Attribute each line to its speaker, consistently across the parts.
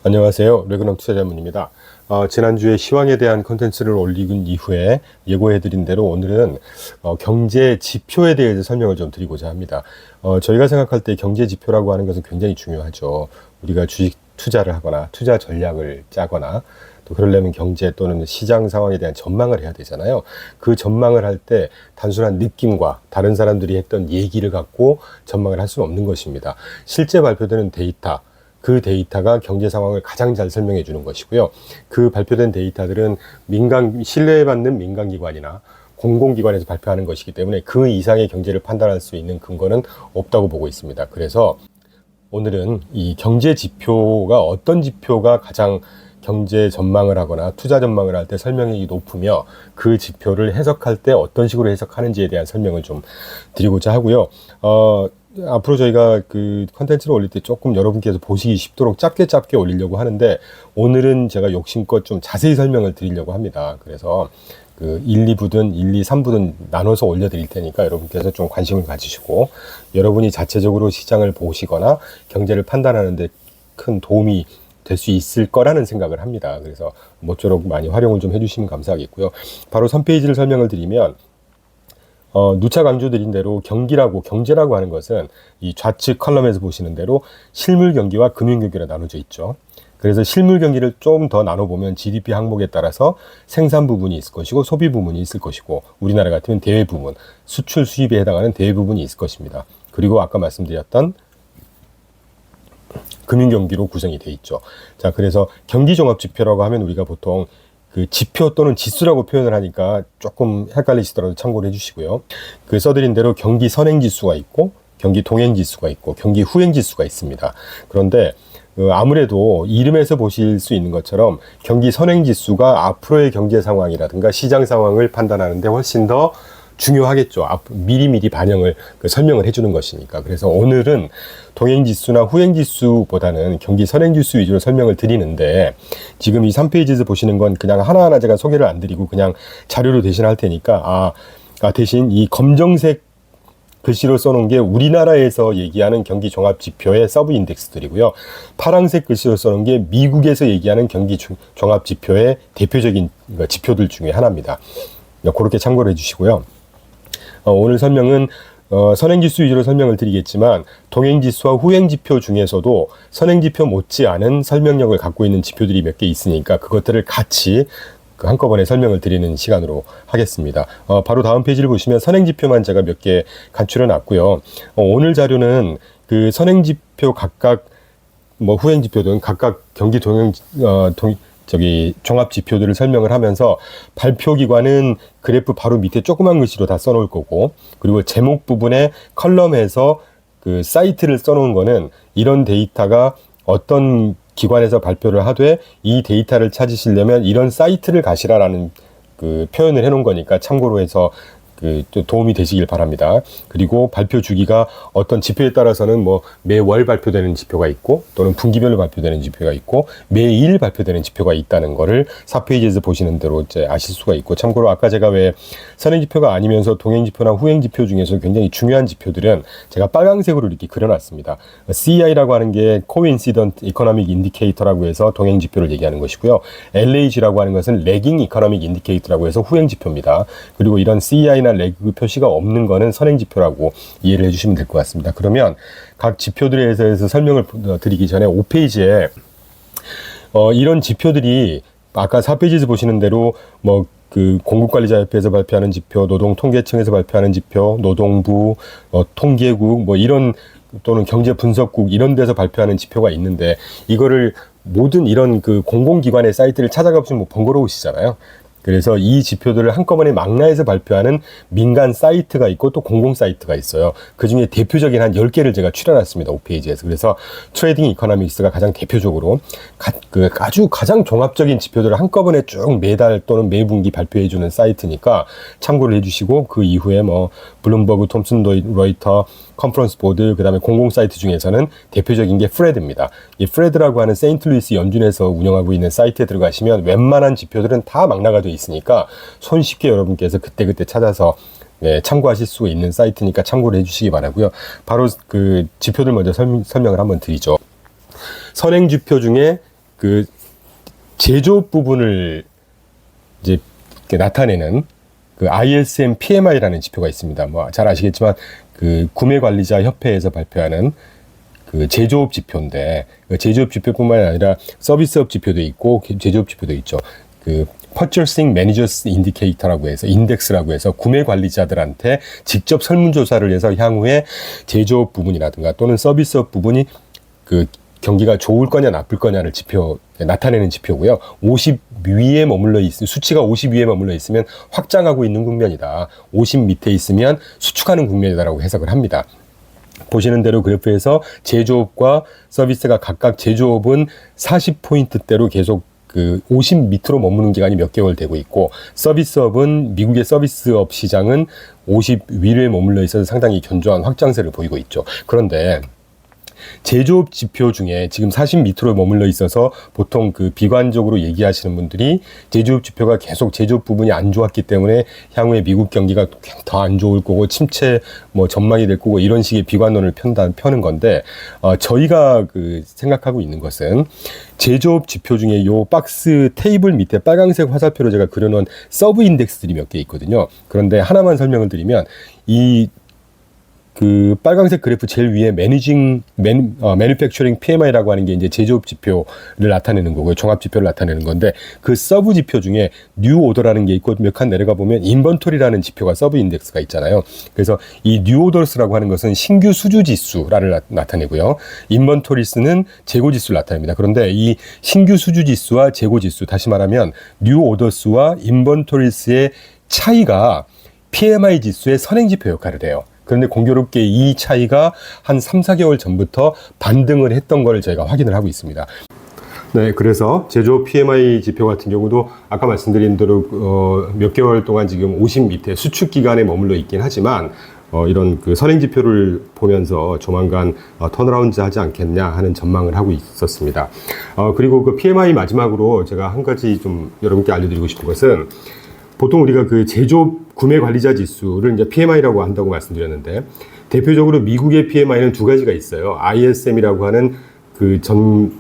Speaker 1: 안녕하세요. 레그넘 투자자문입니다. 지난주에 시황에 대한 컨텐츠를 올린 이후에 예고해드린 대로 오늘은 경제 지표에 대해서 설명을 좀 드리고자 합니다. 저희가 생각할 때 경제 지표라고 하는 것은 굉장히 중요하죠. 우리가 주식 투자를 하거나 투자 전략을 짜거나 또 그러려면 경제 또는 시장 상황에 대한 전망을 해야 되잖아요. 그 전망을 할 때 단순한 느낌과 다른 사람들이 했던 얘기를 갖고 전망을 할 수는 없는 것입니다. 실제 발표되는 데이터, 그 데이터가 경제 상황을 가장 잘 설명해 주는 것이고요. 그 발표된 데이터들은 신뢰받는 민간기관이나 공공기관에서 발표하는 것이기 때문에 그 이상의 경제를 판단할 수 있는 근거는 없다고 보고 있습니다. 그래서 오늘은 이 경제 지표가 어떤 지표가 가장 경제 전망을 하거나 투자 전망을 할 때 설명력이 높으며 그 지표를 해석할 때 어떤 식으로 해석하는지에 대한 설명을 좀 드리고자 하고요. 앞으로 저희가 그 컨텐츠를 올릴 때 조금 여러분께서 보시기 쉽도록 짧게 올리려고 하는데 오늘은 제가 욕심껏 좀 자세히 설명을 드리려고 합니다. 그래서 그 1, 2부든 1, 2, 3부든 나눠서 올려드릴 테니까 여러분께서 좀 관심을 가지시고 여러분이 자체적으로 시장을 보시거나 경제를 판단하는 데 큰 도움이 될 수 있을 거라는 생각을 합니다. 그래서 모쪼록 많이 활용을 좀 해주시면 감사하겠고요. 바로 3페이지를 설명을 드리면 누차 강조드린 대로 경제라고 하는 것은 이 좌측 컬럼에서 보시는 대로 실물 경기와 금융 경기로 나눠져 있죠. 그래서 실물 경기를 좀 더 나눠보면 GDP 항목에 따라서 생산 부분이 있을 것이고 소비 부분이 있을 것이고 우리나라 같으면 대외 부분, 수출 수입에 해당하는 대외 부분이 있을 것입니다. 그리고 아까 말씀드렸던 금융 경기로 구성이 돼 있죠. 자, 그래서 경기 종합 지표라고 하면 우리가 보통 그 지표 또는 지수라고 표현을 하니까 조금 헷갈리시더라도 참고를 해주시고요. 그 써드린 대로 경기 선행 지수가 있고 경기 동행 지수가 있고 경기 후행 지수가 있습니다. 그런데 아무래도 이름에서 보실 수 있는 것처럼 경기 선행 지수가 앞으로의 경제 상황이라든가 시장 상황을 판단하는데 훨씬 더 중요하겠죠. 미리미리 반영을 설명을 해주는 것이니까. 그래서 오늘은 동행지수나 후행지수보다는 경기 선행지수 위주로 설명을 드리는데 지금 이 3페이지에서 보시는 건 그냥 하나하나 제가 소개를 안 드리고 그냥 자료로 대신할 테니까 대신 이 검정색 글씨로 써놓은 게 우리나라에서 얘기하는 경기 종합 지표의 서브 인덱스들이고요. 파란색 글씨로 써놓은 게 미국에서 얘기하는 경기 종합 지표의 대표적인 지표들 중에 하나입니다. 그렇게 참고를 해주시고요. 오늘 설명은 선행지수 위주로 설명을 드리겠지만 동행지수와 후행지표 중에서도 선행지표 못지않은 설명력을 갖고 있는 지표들이 몇 개 있으니까 그것들을 같이 한꺼번에 설명을 드리는 시간으로 하겠습니다. 바로 다음 페이지를 보시면 선행지표만 제가 몇 개 간추려 놨고요. 오늘 자료는 그 선행지표 각각 후행지표든 각각 경기 종합 지표들을 설명을 하면서 발표 기관은 그래프 바로 밑에 조그만 글씨로 다 써놓을 거고 그리고 제목 부분에 컬럼에서 그 사이트를 써놓은 거는 이런 데이터가 어떤 기관에서 발표를 하되 이 데이터를 찾으시려면 이런 사이트를 가시라라는 그 표현을 해놓은 거니까 참고로 해서 또 도움이 되시길 바랍니다. 그리고 발표 주기가 어떤 지표에 따라서는 매월 발표되는 지표가 있고 또는 분기별로 발표되는 지표가 있고 매일 발표되는 지표가 있다는 거를 4페이지에서 보시는 대로 이제 아실 수가 있고 참고로 아까 제가 왜 선행지표가 아니면서 동행지표나 후행지표 중에서 굉장히 중요한 지표들은 제가 빨강색으로 이렇게 그려놨습니다. CEI라고 하는 게 Coincident Economic Indicator라고 해서 동행지표를 얘기하는 것이고요. LAG라고 하는 것은 Lagging Economic Indicator라고 해서 후행지표입니다. 그리고 이런 CEI나 레그 표시가 없는 거는 선행지표라고 이해를 해주시면 될 것 같습니다. 그러면 각 지표들에 대해서 설명을 드리기 전에 5페이지에 이런 지표들이 아까 4페이지에서 보시는 대로 그 공급관리자협회에서 발표하는 지표, 노동통계청에서 발표하는 지표, 노동부, 통계국 이런 또는 경제분석국 이런 데서 발표하는 지표가 있는데 이거를 모든 이런 그 공공기관의 사이트를 찾아가 보시면 번거로우시잖아요. 그래서 이 지표들을 한꺼번에 망라해서 발표하는 민간 사이트가 있고 또 공공 사이트가 있어요. 그 중에 대표적인 한 10개를 제가 추려놨습니다. 5페이지에서. 그래서 트레이딩 이코노믹스가 가장 대표적으로 아주 가장 종합적인 지표들을 한꺼번에 쭉 매달 또는 매분기 발표해주는 사이트니까 참고를 해주시고 그 이후에 블룸버그, 톰슨 로이터, 컨퍼런스 보드, 그 다음에 공공 사이트 중에서는 대표적인 게 프레드입니다. 이 프레드라고 하는 세인트루이스 연준에서 운영하고 있는 사이트에 들어가시면 웬만한 지표들은 다 망라가 되어 있으니까 손쉽게 여러분께서 그때그때 찾아서 참고하실 수 있는 사이트니까 참고를 해주시기 바라고요. 바로 그 지표들 먼저 설명을 한번 드리죠. 선행지표 중에 그 제조업 부분을 이제 나타내는 그 ISM PMI라는 지표가 있습니다. 뭐 잘 아시겠지만 그 구매관리자 협회에서 발표하는 그 제조업 지표인데, 그 제조업 지표뿐만 아니라 서비스업 지표도 있고 제조업 지표도 있죠. 그 Purchasing Managers Indicator라고 해서 인덱스라고 해서 구매 관리자들한테 직접 설문조사를 해서 향후에 제조업 부분이라든가 또는 서비스업 부분이 그 경기가 좋을 거냐 나쁠 거냐를 나타내는 지표고요. 50 위에 머물러 수치가 50 위에 머물러 있으면 확장하고 있는 국면이다. 50 밑에 있으면 수축하는 국면이다라고 해석을 합니다. 보시는 대로 그래프에서 제조업과 서비스가 각각 제조업은 40포인트대로 계속 그 50 밑으로 머무는 기간이 몇 개월 되고 있고, 서비스업은 미국의 서비스업 시장은 50 위에 머물러 있어서 상당히 견조한 확장세를 보이고 있죠. 그런데 제조업 지표 중에 지금 40 밑으로 머물러 있어서 보통 그 비관적으로 얘기하시는 분들이 제조업 지표가 계속 제조업 부분이 안 좋았기 때문에 향후에 미국 경기가 더 안 좋을 거고 침체 뭐 전망이 될 거고 이런 식의 비관론을 펴는 건데, 저희가 그 생각하고 있는 것은 제조업 지표 중에 요 박스 테이블 밑에 빨간색 화살표로 제가 그려놓은 서브 인덱스들이 몇 개 있거든요. 그런데 하나만 설명을 드리면 그 빨간색 그래프 제일 위에 Manufacturing PMI라고 하는 게 이제 제조업 지표를 나타내는 거고요. 종합 지표를 나타내는 건데, 그 서브 지표 중에 뉴 오더라는 게 있고 몇 칸 내려가 보면 인벤토리라는 지표가 서브 인덱스가 있잖아요. 그래서 이 뉴 오더스라고 하는 것은 신규 수주 지수를 나타내고요. 인벤토리스는 재고 지수를 나타냅니다. 그런데 이 신규 수주 지수와 재고 지수, 다시 말하면 뉴 오더스와 인벤토리스의 차이가 PMI 지수의 선행 지표 역할을 해요. 그런데 공교롭게 이 차이가 한 3, 4개월 전부터 반등을 했던 걸 저희가 확인을 하고 있습니다. 네, 그래서 제조업 PMI 지표 같은 경우도 아까 말씀드린 대로 몇 개월 동안 지금 50 밑에 수축 기간에 머물러 있긴 하지만 이런 그 선행 지표를 보면서 조만간 턴어라운드 하지 않겠냐 하는 전망을 하고 있었습니다. 그리고 그 PMI 마지막으로 제가 한 가지 좀 여러분께 알려드리고 싶은 것은, 보통 우리가 그 제조업 구매 관리자 지수를 이제 PMI라고 한다고 말씀드렸는데, 대표적으로 미국의 PMI는 두 가지가 있어요. ISM이라고 하는 그 전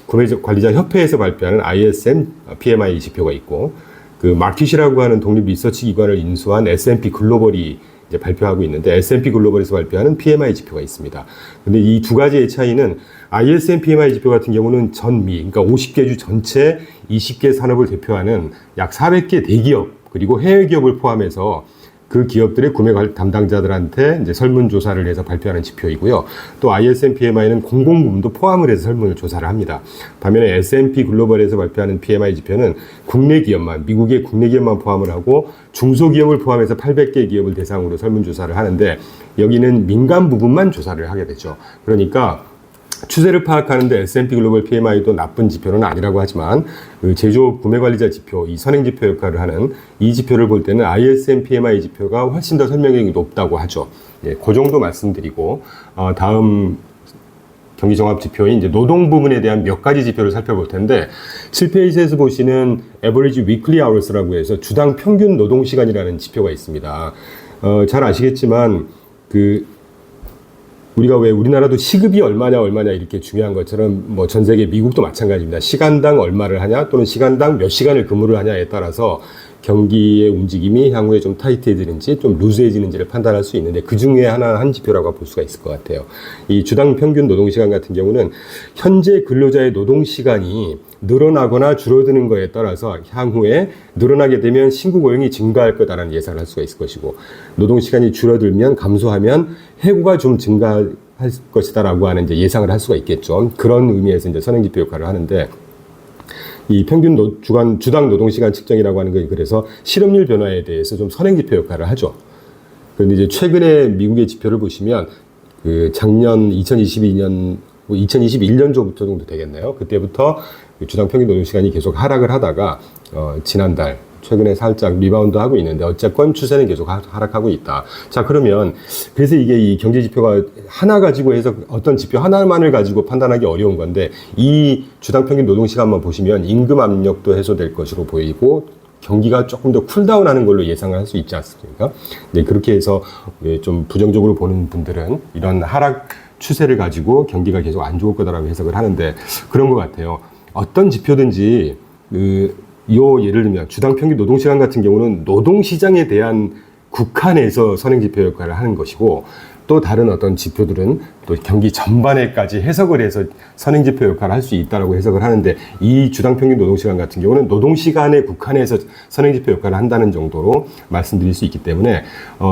Speaker 1: 구매 관리자 협회에서 발표하는 ISM PMI 지표가 있고, 그 마켓이라고 하는 독립 리서치 기관을 인수한 S&P 글로벌이 이제 발표하고 있는데, S&P 글로벌에서 발표하는 PMI 지표가 있습니다. 근데 이 두 가지의 차이는, ISM PMI 지표 같은 경우는 전미, 그러니까 50개 주 전체 20개 산업을 대표하는 약 400개 대기업, 그리고 해외 기업을 포함해서 그 기업들의 구매 담당자들한테 이제 설문조사를 해서 발표하는 지표이고요. 또 ISM PMI는 공공부문도 포함을 해서 설문조사를 합니다. 반면에 S&P 글로벌에서 발표하는 PMI 지표는 국내 기업만, 미국의 국내 기업만 포함을 하고 중소기업을 포함해서 800개 기업을 대상으로 설문조사를 하는데, 여기는 민간 부분만 조사를 하게 되죠. 그러니까 추세를 파악하는데 S&P 글로벌 PMI도 나쁜 지표는 아니라고 하지만, 그 제조업 구매관리자 지표, 이 선행지표 역할을 하는 이 지표를 볼 때는 ISM PMI 지표가 훨씬 더 설명력이 높다고 하죠. 예, 그 정도 말씀드리고, 다음 경기종합지표인 이제 노동 부분에 대한 몇 가지 지표를 살펴볼 텐데, 7페이지에서 보시는 Average Weekly Hours라고 해서 주당 평균 노동시간이라는 지표가 있습니다. 잘 아시겠지만, 우리가 왜 우리나라도 시급이 얼마냐 이렇게 중요한 것처럼 뭐 전 세계 미국도 마찬가지입니다. 시간당 얼마를 하냐 또는 시간당 몇 시간을 근무를 하냐에 따라서 경기의 움직임이 향후에 좀 타이트해지는지 좀 루즈해지는지를 판단할 수 있는데, 그 중에 한 지표라고 볼 수가 있을 것 같아요. 이 주당 평균 노동시간 같은 경우는 현재 근로자의 노동시간이 늘어나거나 줄어드는 것에 따라서 향후에 늘어나게 되면 신규 고용이 증가할 거다라는 예상을 할 수가 있을 것이고, 노동시간이 줄어들면 감소하면 해고가 좀 증가할 것이다라고 하는 이제 예상을 할 수가 있겠죠. 그런 의미에서 이제 선행지표 역할을 하는데, 이 평균 주당 노동시간 측정이라고 하는 게 그래서 실업률 변화에 대해서 좀 선행지표 역할을 하죠. 그런데 이제 최근에 미국의 지표를 보시면, 그 작년 2021년도부터 정도 되겠네요. 그때부터 주당 평균 노동시간이 계속 하락을 하다가 지난달 최근에 살짝 리바운드 하고 있는데, 어쨌건 추세는 계속 하락하고 있다. 자, 그러면 그래서 이게 이 경제 지표가 하나 가지고 해서 어떤 지표 하나만을 가지고 판단하기 어려운 건데, 이 주당 평균 노동 시간만 보시면 임금 압력도 해소될 것으로 보이고 경기가 조금 더 쿨다운하는 걸로 예상을 할 수 있지 않습니까? 네, 그렇게 해서 좀 부정적으로 보는 분들은 이런 하락 추세를 가지고 경기가 계속 안 좋을 거다라고 해석을 하는데, 그런 것 같아요. 어떤 지표든지 예를 들면 주당 평균 노동시간 같은 경우는 노동시장에 대한 국한에서 선행지표 역할을 하는 것이고, 또 다른 어떤 지표들은 또 경기 전반에까지 해석을 해서 선행지표 역할을 할 수 있다라고 해석을 하는데, 이 주당평균 노동시간 같은 경우는 노동시간에 국한해서 선행지표 역할을 한다는 정도로 말씀드릴 수 있기 때문에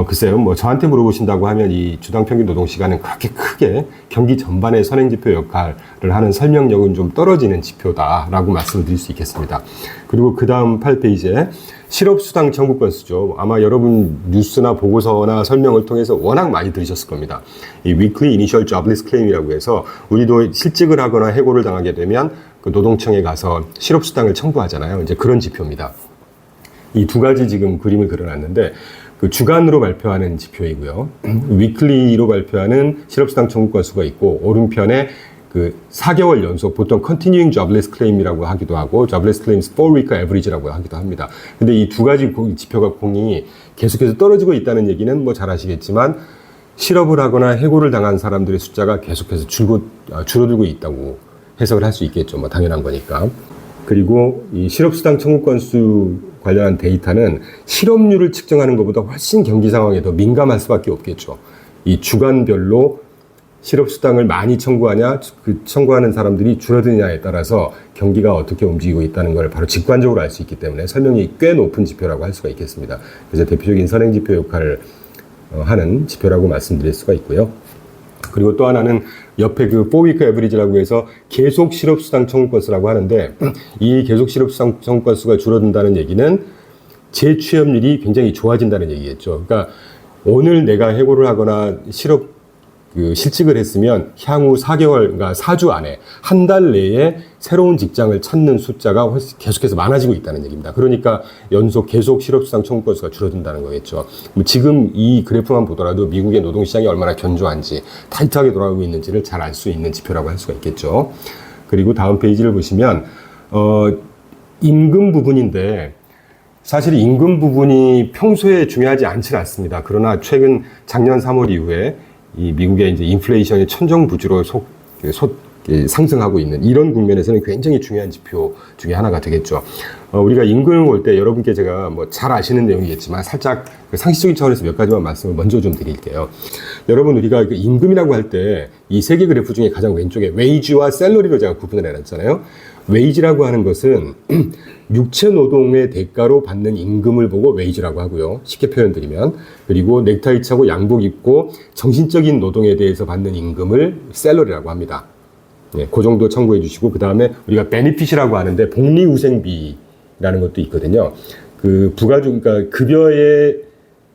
Speaker 1: 글쎄요, 뭐 저한테 물어보신다고 하면 이 주당평균 노동시간은 그렇게 크게 경기 전반에 선행지표 역할을 하는 설명력은 좀 떨어지는 지표다라고 말씀을 드릴 수 있겠습니다. 그리고 그 다음 8페이지에 실업수당 청구 건수죠. 아마 여러분 뉴스나 보고서나 설명을 통해서 워낙 많이 들으셨을 겁니다. 이 Weekly Initial Jobless Claim이라고 해서 우리도 실직을 하거나 해고를 당하게 되면 그 노동청에 가서 실업수당을 청구하잖아요. 이제 그런 지표입니다. 이 두 가지 지금 그림을 그려놨는데, 그 주간으로 발표하는 지표이고요. 위클리로 발표하는 실업수당 청구 건수가 있고, 오른편에 그 4개월 연속, 보통 Continuing Jobless Claim이라고 하기도 하고 Jobless Claims 4-week Average라고 하기도 합니다. 근데 이 두 가지 지표가 공이 계속해서 떨어지고 있다는 얘기는 뭐 잘 아시겠지만, 실업을 하거나 해고를 당한 사람들의 숫자가 계속해서 줄어들고 있다고 해석을 할 수 있겠죠. 뭐 당연한 거니까. 그리고 이 실업수당 청구 건수 관련한 데이터는 실업률을 측정하는 것보다 훨씬 경기 상황에 더 민감할 수밖에 없겠죠. 이 주간별로 실업수당을 많이 청구하냐, 그 청구하는 사람들이 줄어드느냐에 따라서 경기가 어떻게 움직이고 있다는 걸 바로 직관적으로 알 수 있기 때문에 설명이 꽤 높은 지표라고 할 수가 있겠습니다. 그래서 대표적인 선행지표 역할을 하는 지표라고 말씀드릴 수가 있고요. 그리고 또 하나는 옆에 그 4-week average라고 해서 계속 실업수당 청구 건수라고 하는데, 이 계속 실업수당 청구 건수가 줄어든다는 얘기는 재취업률이 굉장히 좋아진다는 얘기겠죠. 그러니까 오늘 내가 해고를 하거나 실직을 했으면 향후 4개월, 그러니까 4주 안에, 한 달 내에 새로운 직장을 찾는 숫자가 계속해서 많아지고 있다는 얘기입니다. 그러니까 연속 계속 실업수당 청구 건수가 줄어든다는 거겠죠. 지금 이 그래프만 보더라도 미국의 노동시장이 얼마나 견조한지, 타이트하게 돌아가고 있는지를 잘 알 수 있는 지표라고 할 수가 있겠죠. 그리고 다음 페이지를 보시면 임금 부분인데, 사실 임금 부분이 평소에 중요하지 않지는 않습니다. 그러나 최근 작년 3월 이후에 이 미국의 이제 인플레이션이 천정부지로 상승하고 있는 이런 국면에서는 굉장히 중요한 지표 중에 하나가 되겠죠. 우리가 임금을 볼 때 여러분께 제가 뭐 잘 아시는 내용이겠지만 살짝 상식적인 차원에서 몇 가지만 말씀을 먼저 좀 드릴게요. 여러분, 우리가 그 임금이라고 할 때 이 세 개 그래프 중에 가장 왼쪽에 웨이지와 샐러리로 제가 구분을 해놨잖아요. 웨이지라고 하는 것은 육체 노동의 대가로 받는 임금을 보고 웨이지라고 하고요. 쉽게 표현드리면. 그리고 넥타이 차고 양복 입고 정신적인 노동에 대해서 받는 임금을 샐러리라고 합니다. 네, 그 정도 참고해 주시고, 그 다음에 우리가 베니핏이라고 하는데 복리후생비라는 것도 있거든요. 그러니까 급여에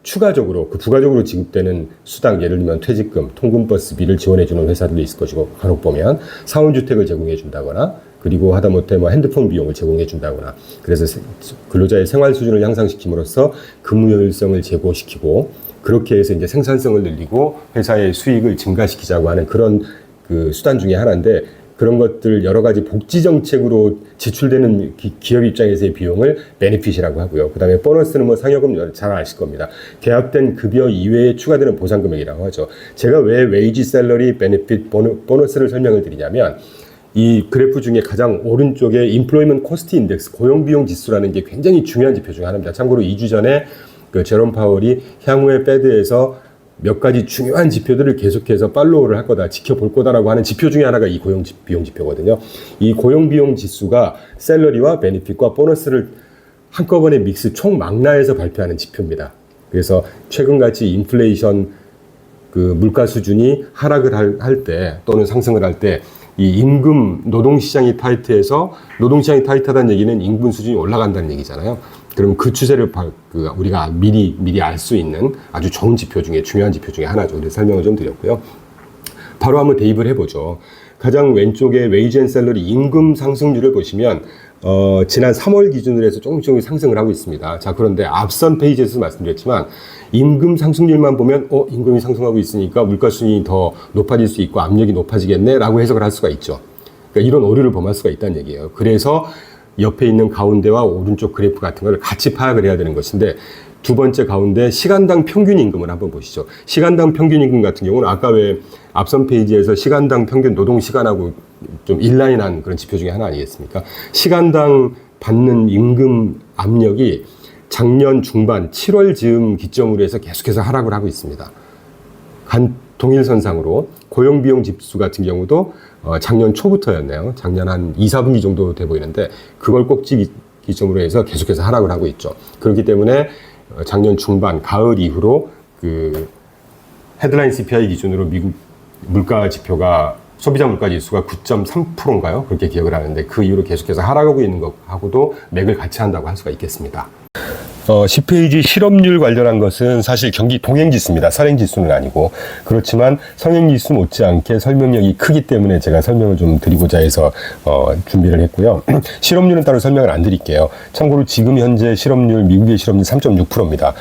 Speaker 1: 추가적으로, 부가적으로 지급되는 수당, 예를 들면 퇴직금, 통근버스비를 지원해주는 회사들도 있을 것이고, 간혹 보면 사원주택을 제공해준다거나, 그리고 하다못해 뭐 핸드폰 비용을 제공해준다거나, 그래서 근로자의 생활 수준을 향상시킴으로써 근무 효율성을 제고시키고, 그렇게 해서 이제 생산성을 늘리고 회사의 수익을 증가시키자고 하는 그런 그 수단 중에 하나인데, 그런 것들 여러 가지 복지 정책으로 지출되는 기업 입장에서의 비용을 베네핏이라고 하고요. 그 다음에 보너스는 뭐 상여금 잘 아실 겁니다. 계약된 급여 이외에 추가되는 보상금액이라고 하죠. 제가 왜 웨이지, 샐러리, 베네핏, 보너스를 설명을 드리냐면, 이 그래프 중에 가장 오른쪽에 인플로이먼트 코스트 인덱스, 고용비용 지수라는 게 굉장히 중요한 지표 중에 하나입니다. 참고로 2주 전에 그 제롬 파월이 향후에 페드에서 몇 가지 중요한 지표들을 계속해서 팔로우를 할 거다, 지켜볼 거다라고 하는 지표 중에 하나가 이 고용비용 지표거든요. 이 고용비용 지수가 샐러리와 베니핏과 보너스를 한꺼번에 믹스 총망라해서 발표하는 지표입니다. 그래서 최근같이 인플레이션 그 물가 수준이 하락을 할 때 또는 상승을 할 때 이 임금, 노동시장이 타이트해서, 노동시장이 타이트하다는 얘기는 임금 수준이 올라간다는 얘기잖아요. 그럼 그 추세를 우리가 미리 알 수 있는 아주 좋은 지표 중에, 중요한 지표 중에 하나죠. 그래서 설명을 좀 드렸고요. 바로 한번 대입을 해보죠. 가장 왼쪽에 웨이지 앤 샐러리 임금 상승률을 보시면 지난 3월 기준으로 해서 조금씩 상승을 하고 있습니다. 자, 그런데 앞선 페이지에서 말씀드렸지만 임금 상승률만 보면 임금이 상승하고 있으니까 물가 수준이 더 높아질 수 있고 압력이 높아지겠네 라고 해석을 할 수가 있죠. 그러니까 이런 오류를 범할 수가 있다는 얘기예요. 그래서 옆에 있는 가운데와 오른쪽 그래프 같은 걸 같이 파악을 해야 되는 것인데, 두 번째 가운데 시간당 평균 임금을 한번 보시죠. 시간당 평균 임금 같은 경우는 아까 왜 앞선 페이지에서 시간당 평균 노동 시간하고 좀 인라인한 그런 지표 중에 하나 아니겠습니까? 시간당 받는 임금 압력이 작년 중반 7월 즈음 기점으로 해서 계속해서 하락을 하고 있습니다. 동일선상으로 고용비용 지수 같은 경우도 작년 초부터였네요. 작년 한 2, 4분기 정도 돼 보이는데 그걸 꼭지 기점으로 해서 계속해서 하락을 하고 있죠. 그렇기 때문에 작년 중반, 가을 이후로 그 헤드라인 CPI 기준으로 미국 물가 지표가 소비자 물가 지수가 9.3%인가요? 그렇게 기억을 하는데 그 이후로 계속해서 하락하고 있는 것하고도 맥을 같이 한다고 할 수가 있겠습니다. 10페이지 실업률 관련한 것은 사실 경기 동행지수입니다. 선행지수는 아니고. 그렇지만 선행지수 못지않게 설명력이 크기 때문에 제가 설명을 좀 드리고자 해서 준비를 했고요. 실업률은 따로 설명을 안 드릴게요. 참고로 지금 현재 실업률, 미국의 실업률 3.6%입니다.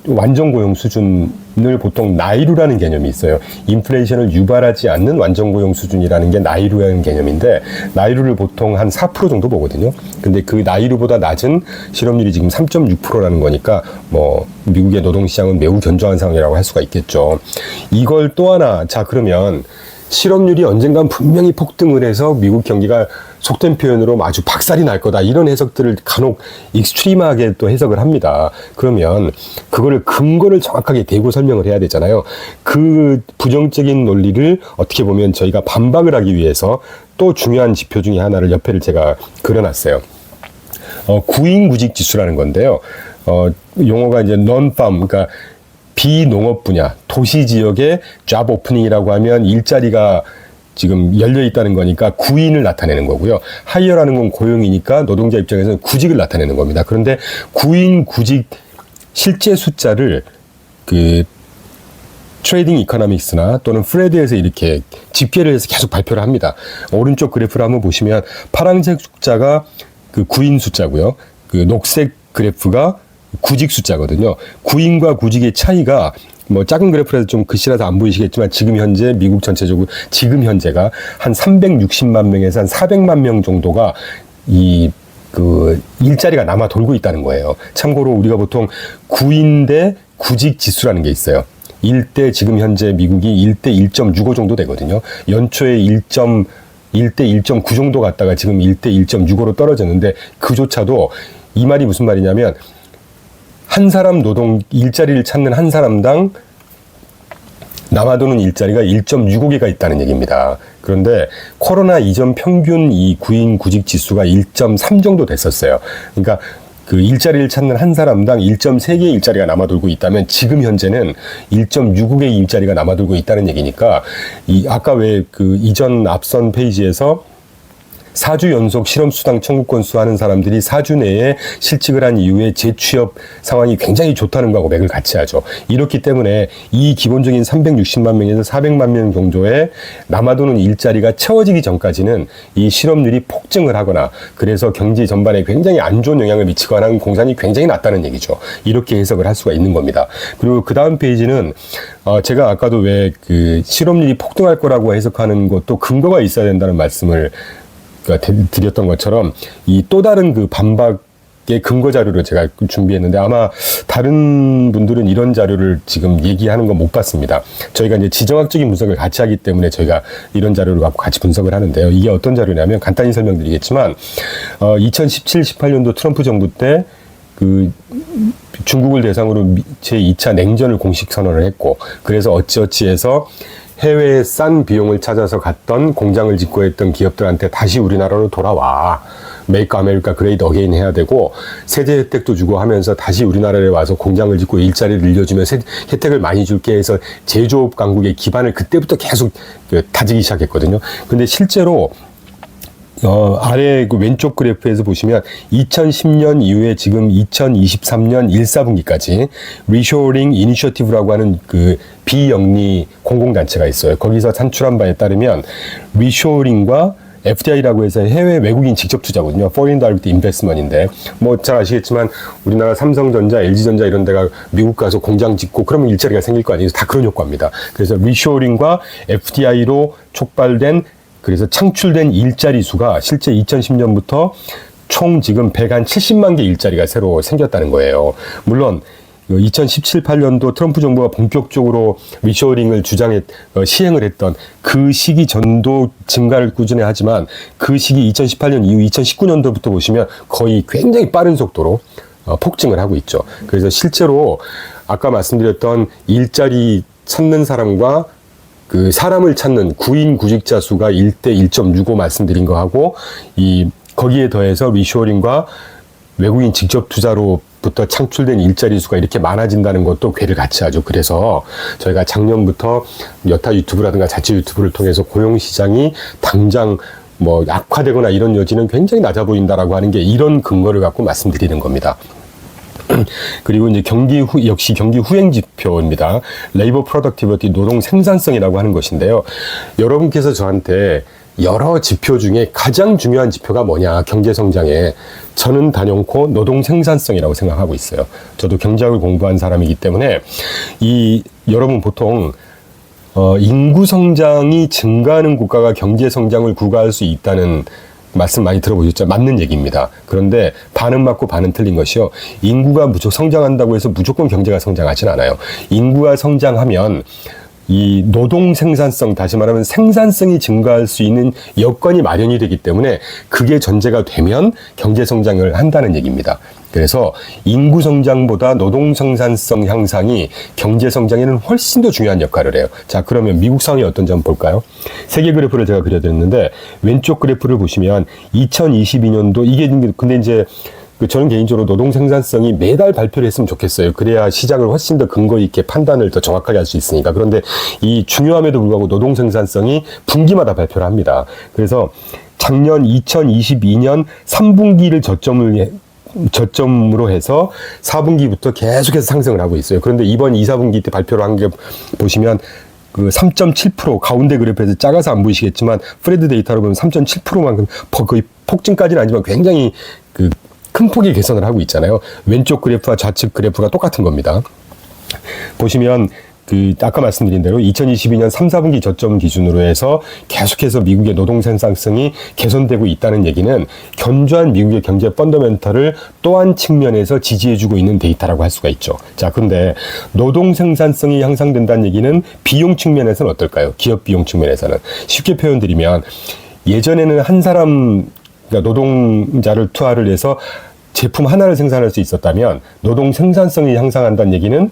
Speaker 1: 완전 고용 수준을 보통 나이루라는 개념이 있어요. 인플레이션을 유발하지 않는 완전 고용 수준이라는 게 나이루라는 개념인데 나이루를 보통 한 4% 정도 보거든요. 근데 그 나이루보다 낮은 실업률이 지금 3.6%라는 거니까 뭐 미국의 노동시장은 매우 견조한 상황이라고 할 수가 있겠죠. 이걸 또 하나, 자 그러면 실업률이 언젠간 분명히 폭등을 해서 미국 경기가 속된 표현으로 아주 박살이 날 거다 이런 해석들을 간혹 익스트림하게 또 해석을 합니다. 그러면 그거를 근거를 정확하게 대고 설명을 해야 되잖아요. 그 부정적인 논리를 어떻게 보면 저희가 반박을 하기 위해서 또 중요한 지표 중에 하나를 옆에를 제가 그려놨어요. 구인구직 지수라는 건데요. 용어가 이제 non-farm, 그러니까 비농업 분야, 도시 지역의 job opening이라고 하면 일자리가 지금 열려 있다는 거니까 구인을 나타내는 거고요. 하이어라는 건 고용이니까 노동자 입장에서는 구직을 나타내는 겁니다. 그런데 구인 구직 실제 숫자를 그 트레이딩 이코노믹스나 또는 프레드에서 이렇게 집계를 해서 계속 발표를 합니다. 오른쪽 그래프를 한번 보시면 파란색 숫자가 그 구인 숫자고요. 그 녹색 그래프가 구직 숫자거든요. 구인과 구직의 차이가 뭐 작은 그래프라서 좀 글씨라서 안 보이시겠지만 지금 현재 미국 전체적으로 지금 현재가 한 360만 명에서 한 400만 명 정도가 그 일자리가 남아 돌고 있다는 거예요. 참고로 우리가 보통 구인 대 구직 지수라는 게 있어요. 1대 지금 현재 미국이 1대 1.65 정도 되거든요. 연초에 1대 1.9 정도 갔다가 지금 1대 1.65로 떨어졌는데 그조차도 이 말이 무슨 말이냐면 한 사람 노동 일자리를 찾는 한 사람당 남아도는 일자리가 1.65개가 있다는 얘기입니다. 그런데 코로나 이전 평균 이 구인 구직 지수가 1.3 정도 됐었어요. 그러니까 그 일자리를 찾는 한 사람당 1.3개의 일자리가 남아돌고 있다면 지금 현재는 1.65개의 일자리가 남아돌고 있다는 얘기니까 아까 왜 그 이전 앞선 페이지에서 4주 연속 실업수당 청구 건수 하는 사람들이 4주 내에 실직을 한 이후에 재취업 상황이 굉장히 좋다는 거하고 맥을 같이 하죠. 이렇기 때문에 이 기본적인 360만 명에서 400만 명 정도의 남아도는 일자리가 채워지기 전까지는 이 실업률이 폭증을 하거나 그래서 경제 전반에 굉장히 안 좋은 영향을 미치거나 하는 공산이 굉장히 낮다는 얘기죠. 이렇게 해석을 할 수가 있는 겁니다. 그리고 그 다음 페이지는 제가 아까도 왜 그 실업률이 폭등할 거라고 해석하는 것도 근거가 있어야 된다는 말씀을 드렸던 것처럼 이 또 다른 그 반박의 근거 자료를 제가 준비했는데 아마 다른 분들은 이런 자료를 지금 얘기하는 건 못 봤습니다. 저희가 이제 지정학적인 분석을 같이 하기 때문에 저희가 이런 자료를 갖고 같이 분석을 하는데요. 이게 어떤 자료냐면 간단히 설명드리겠지만 2017-18년도 트럼프 정부 때 그 중국을 대상으로 제2차 냉전을 공식 선언을 했고 그래서 어찌어찌해서 해외에 싼 비용을 찾아서 갔던 공장을 짓고 했던 기업들한테 다시 우리나라로 돌아와. 메이크 아메리카 그레이트 어게인 해야 되고 세제 혜택도 주고 하면서 다시 우리나라에 와서 공장을 짓고 일자리를 늘려주면 혜택을 많이 줄게 해서 제조업 강국의 기반을 그때부터 계속 다지기 시작했거든요. 근데 실제로 아래 그 왼쪽 그래프에서 보시면 2010년 이후에 지금 2023년 1사분기까지 리쇼어링 이니셔티브라고 하는 그 비영리 공공단체가 있어요. 거기서 산출한 바에 따르면 리쇼어링과 FDI라고 해서 해외 외국인 직접 투자거든요. Foreign Direct Investment인데 뭐 잘 아시겠지만 우리나라 삼성전자, LG전자 이런 데가 미국 가서 공장 짓고 그러면 일자리가 생길 거 아니에요. 다 그런 효과입니다. 그래서 리쇼어링과 FDI로 촉발된 그래서 창출된 일자리 수가 실제 2010년부터 총 지금 170만 개 일자리가 새로 생겼다는 거예요. 물론 2017, 8년도 트럼프 정부가 본격적으로 리쇼어링을 시행을 했던 그 시기 전도 증가를 꾸준히 하지만 그 시기 2018년 이후 2019년도부터 보시면 거의 굉장히 빠른 속도로 폭증을 하고 있죠. 그래서 실제로 아까 말씀드렸던 일자리 찾는 사람과 그 사람을 찾는 구인 구직자 수가 1대 1.65 말씀드린 거하고 거기에 더해서 리쇼어링과 외국인 직접 투자로부터 창출된 일자리 수가 이렇게 많아진다는 것도 궤를 같이 하죠. 그래서 저희가 작년부터 여타 유튜브라든가 자체 유튜브를 통해서 고용 시장이 당장 뭐 악화되거나 이런 여지는 굉장히 낮아 보인다라고 하는 게 이런 근거를 갖고 말씀드리는 겁니다. 그리고 이제 역시 경기 후행 지표입니다. 레이버 프로덕티비티, 노동 생산성이라고 하는 것인데요. 여러분께서 저한테 여러 지표 중에 가장 중요한 지표가 뭐냐, 경제 성장에, 저는 단연코 노동 생산성이라고 생각하고 있어요. 저도 경제학을 공부한 사람이기 때문에 여러분 보통 인구 성장이 증가하는 국가가 경제 성장을 구가할 수 있다는 말씀 많이 들어보셨죠? 맞는 얘기입니다. 그런데 반은 맞고 반은 틀린 것이요. 인구가 성장한다고 해서 무조건 경제가 성장하진 않아요. 인구가 성장하면 이 노동 생산성, 다시 말하면 생산성이 증가할 수 있는 여건이 마련이 되기 때문에 그게 전제가 되면 경제 성장을 한다는 얘기입니다. 그래서 인구 성장보다 노동 생산성 향상이 경제 성장에는 훨씬 더 중요한 역할을 해요. 자, 그러면 미국 상황이 어떤지 한번 볼까요? 세계 그래프를 제가 그려드렸는데 왼쪽 그래프를 보시면 2022년도 이게 근데 이제 저는 개인적으로 노동 생산성이 매달 발표를 했으면 좋겠어요. 그래야 시장을 훨씬 더 근거 있게 판단을 더 정확하게 할 수 있으니까. 그런데 이 중요함에도 불구하고 노동 생산성이 분기마다 발표를 합니다. 그래서 작년 2022년 3분기를 저점으로 해서 4분기부터 계속해서 상승을 하고 있어요. 그런데 이번 2, 4분기 때 발표를 한 게 보시면 그 3.7% 가운데 그래프에서 작아서 안 보이시겠지만 프레드 데이터로 보면 3.7%만큼 거의 폭증까지는 아니지만 굉장히 큰 폭의 개선을 하고 있잖아요. 왼쪽 그래프와 좌측 그래프가 똑같은 겁니다. 보시면 아까 말씀드린 대로 2022년 3, 4분기 저점 기준으로 해서 계속해서 미국의 노동 생산성이 개선되고 있다는 얘기는 견조한 미국의 경제 펀더멘털을 또한 측면에서 지지해주고 있는 데이터라고 할 수가 있죠. 자, 근데 노동 생산성이 향상된다는 얘기는 비용 측면에서는 어떨까요? 기업 비용 측면에서는. 쉽게 표현드리면 예전에는 한 사람, 그러니까 노동자를 투하를 해서 제품 하나를 생산할 수 있었다면 노동 생산성이 향상한다는 얘기는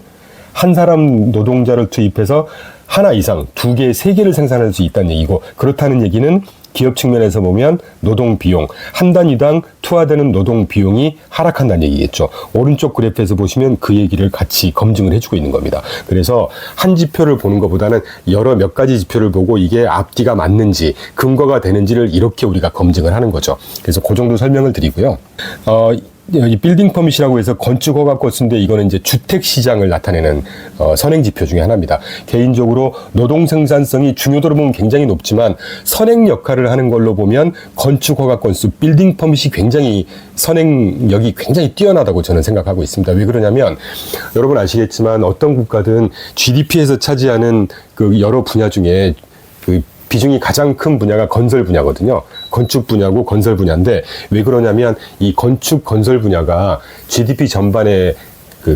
Speaker 1: 한 사람 노동자를 투입해서 하나 이상, 2개, 3개를 생산할 수 있다는 얘기고, 그렇다는 얘기는 기업 측면에서 보면 노동 비용, 한 단위당 투하되는 노동 비용이 하락한다는 얘기겠죠. 오른쪽 그래프에서 보시면 그 얘기를 같이 검증을 해주고 있는 겁니다. 그래서 한 지표를 보는 것보다는 몇 가지 지표를 보고 이게 앞뒤가 맞는지, 근거가 되는지를 이렇게 우리가 검증을 하는 거죠. 그래서 그 정도 설명을 드리고요. 이 빌딩 퍼밋이라고 해서 건축 허가 건수인데 이거는 이제 주택 시장을 나타내는 선행 지표 중에 하나입니다. 개인적으로 노동 생산성이 중요도로 보면 굉장히 높지만 선행 역할을 하는 걸로 보면 건축 허가 건수, 빌딩 퍼밋이 굉장히 선행력이 굉장히 뛰어나다고 저는 생각하고 있습니다. 왜 그러냐면 여러분 아시겠지만 어떤 국가든 GDP에서 차지하는 그 여러 분야 중에 비중이 가장 큰 분야가 건설 분야거든요. 건축 분야고 건설 분야인데 왜 그러냐면 이 건축 건설 분야가 GDP 전반에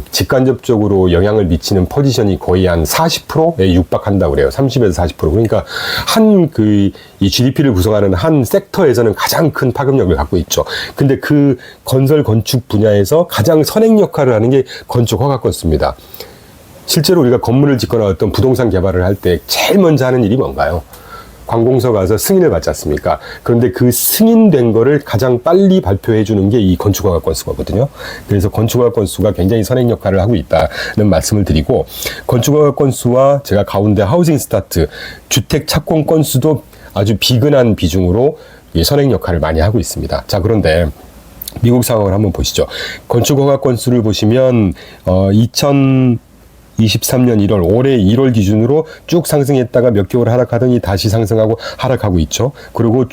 Speaker 1: 직간접적으로 영향을 미치는 포지션이 거의 한 40%에 육박한다고 그래요. 30에서 40%. 그러니까 이 GDP를 구성하는 한 섹터에서는 가장 큰 파급력을 갖고 있죠. 근데 그 건설 건축 분야에서 가장 선행 역할을 하는 게 건축 허가 건수입니다. 실제로 우리가 건물을 짓거나 어떤 부동산 개발을 할 때 제일 먼저 하는 일이 뭔가요? 관공서 가서 승인을 받지 않습니까? 그런데 그 승인된 거를 가장 빨리 발표해 주는 게 이 건축허가 건수거든요. 그래서 건축허가 건수가 굉장히 선행 역할을 하고 있다는 말씀을 드리고, 건축허가 건수와 제가 가운데 하우징 스타트, 주택 착공 건수도 아주 비근한 비중으로 선행 역할을 많이 하고 있습니다. 자, 그런데 미국 상황을 한번 보시죠. 건축허가 건수를 보시면 2023년 1월, 올해 1월 기준으로 쭉 상승했다가 몇 개월 하락하더니 다시 상승하고 하락하고 있죠. 그리고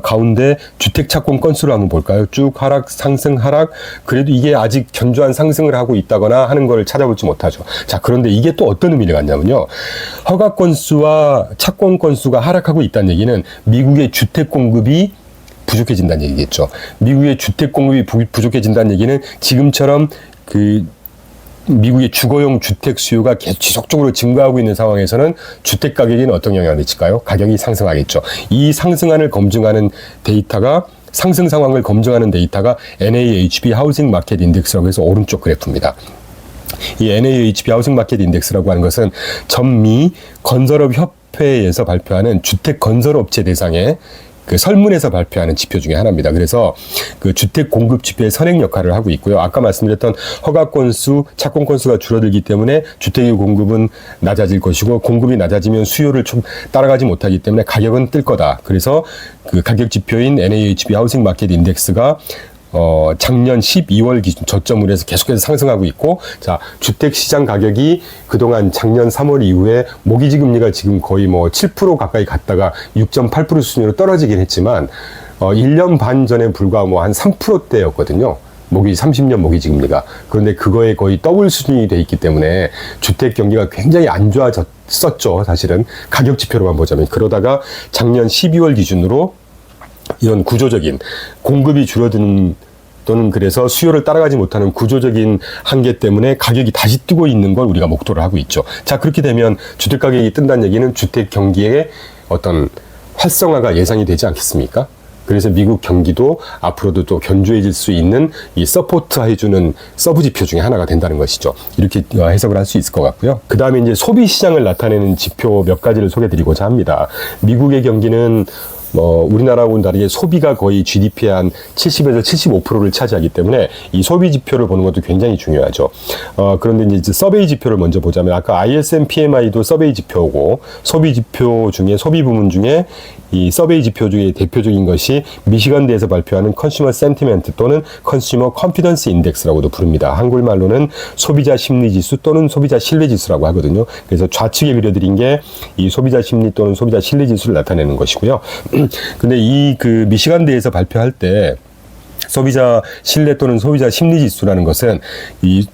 Speaker 1: 가운데 주택 착공 건수를 한번 볼까요? 쭉 하락, 상승, 하락. 그래도 이게 아직 견조한 상승을 하고 있다거나 하는 걸 찾아보지 못하죠. 자, 그런데 이게 또 어떤 의미를 갖냐면요. 허가 건수와 착공 건수가 하락하고 있다는 얘기는 미국의 주택 공급이 부족해진다는 얘기겠죠. 미국의 주택 공급이 부족해진다는 얘기는 지금처럼 미국의 주거용 주택 수요가 계속 지속적으로 증가하고 있는 상황에서는 주택 가격에는 어떤 영향을 미칠까요? 가격이 상승하겠죠. 이 상승안을 검증하는 데이터가 상승 상황을 검증하는 데이터가 NAHB 하우싱 마켓 인덱스라고 해서 오른쪽 그래프입니다. 이 NAHB 하우싱 마켓 인덱스라고 하는 것은 전미 건설업 협회에서 발표하는 주택 건설업체 대상의 그 설문에서 발표하는 지표 중에 하나입니다. 그래서 그 주택 공급 지표의 선행 역할을 하고 있고요. 아까 말씀드렸던 허가 건수, 착공 건수가 줄어들기 때문에 주택의 공급은 낮아질 것이고 공급이 낮아지면 수요를 좀 따라가지 못하기 때문에 가격은 뜰 거다. 그래서 그 가격 지표인 NAHB 하우싱 마켓 인덱스가 작년 12월 기준 저점으로 해서 계속해서 상승하고 있고, 자, 주택 시장 가격이 그동안 작년 3월 이후에 모기지 금리가 지금 거의 뭐 7% 가까이 갔다가 6.8% 수준으로 떨어지긴 했지만, 1년 반 전에 불과 뭐 한 3%대였거든요. 30년 모기지 금리가. 그런데 그거에 거의 더블 수준이 돼 있기 때문에 주택 경기가 굉장히 안 좋아졌었죠. 사실은 가격 지표로만 보자면. 그러다가 작년 12월 기준으로 이런 구조적인 공급이 줄어드는 또는 그래서 수요를 따라가지 못하는 구조적인 한계 때문에 가격이 다시 뜨고 있는 걸 우리가 목도를 하고 있죠. 자, 그렇게 되면 주택 가격이 뜬다는 얘기는 주택 경기의 어떤 활성화가 예상이 되지 않겠습니까? 그래서 미국 경기도 앞으로도 또 견조해질 수 있는 이 서포트 해주는 서브 지표 중에 하나가 된다는 것이죠. 이렇게 해석을 할 수 있을 것 같고요. 그 다음에 이제 소비 시장을 나타내는 지표 몇 가지를 소개드리고자 합니다. 미국의 경기는 우리나라하고는 다르게 소비가 거의 GDP의 한 70에서 75%를 차지하기 때문에 이 소비 지표를 보는 것도 굉장히 중요하죠. 그런데 이제 서베이 지표를 먼저 보자면 아까 ISM PMI도 서베이 지표고 소비 지표 중에 소비 부문 중에 이 서베이 지표 중에 대표적인 것이 미시간대에서 발표하는 컨슈머 센티멘트 또는 컨슈머 컨피던스 인덱스라고도 부릅니다. 한국말로는 소비자 심리 지수 또는 소비자 신뢰 지수라고 하거든요. 그래서 좌측에 그려드린 게 이 소비자 심리 또는 소비자 신뢰 지수를 나타내는 것이고요. 근데 이 그 미시간대에서 발표할 때 소비자 신뢰 또는 소비자 심리 지수라는 것은 이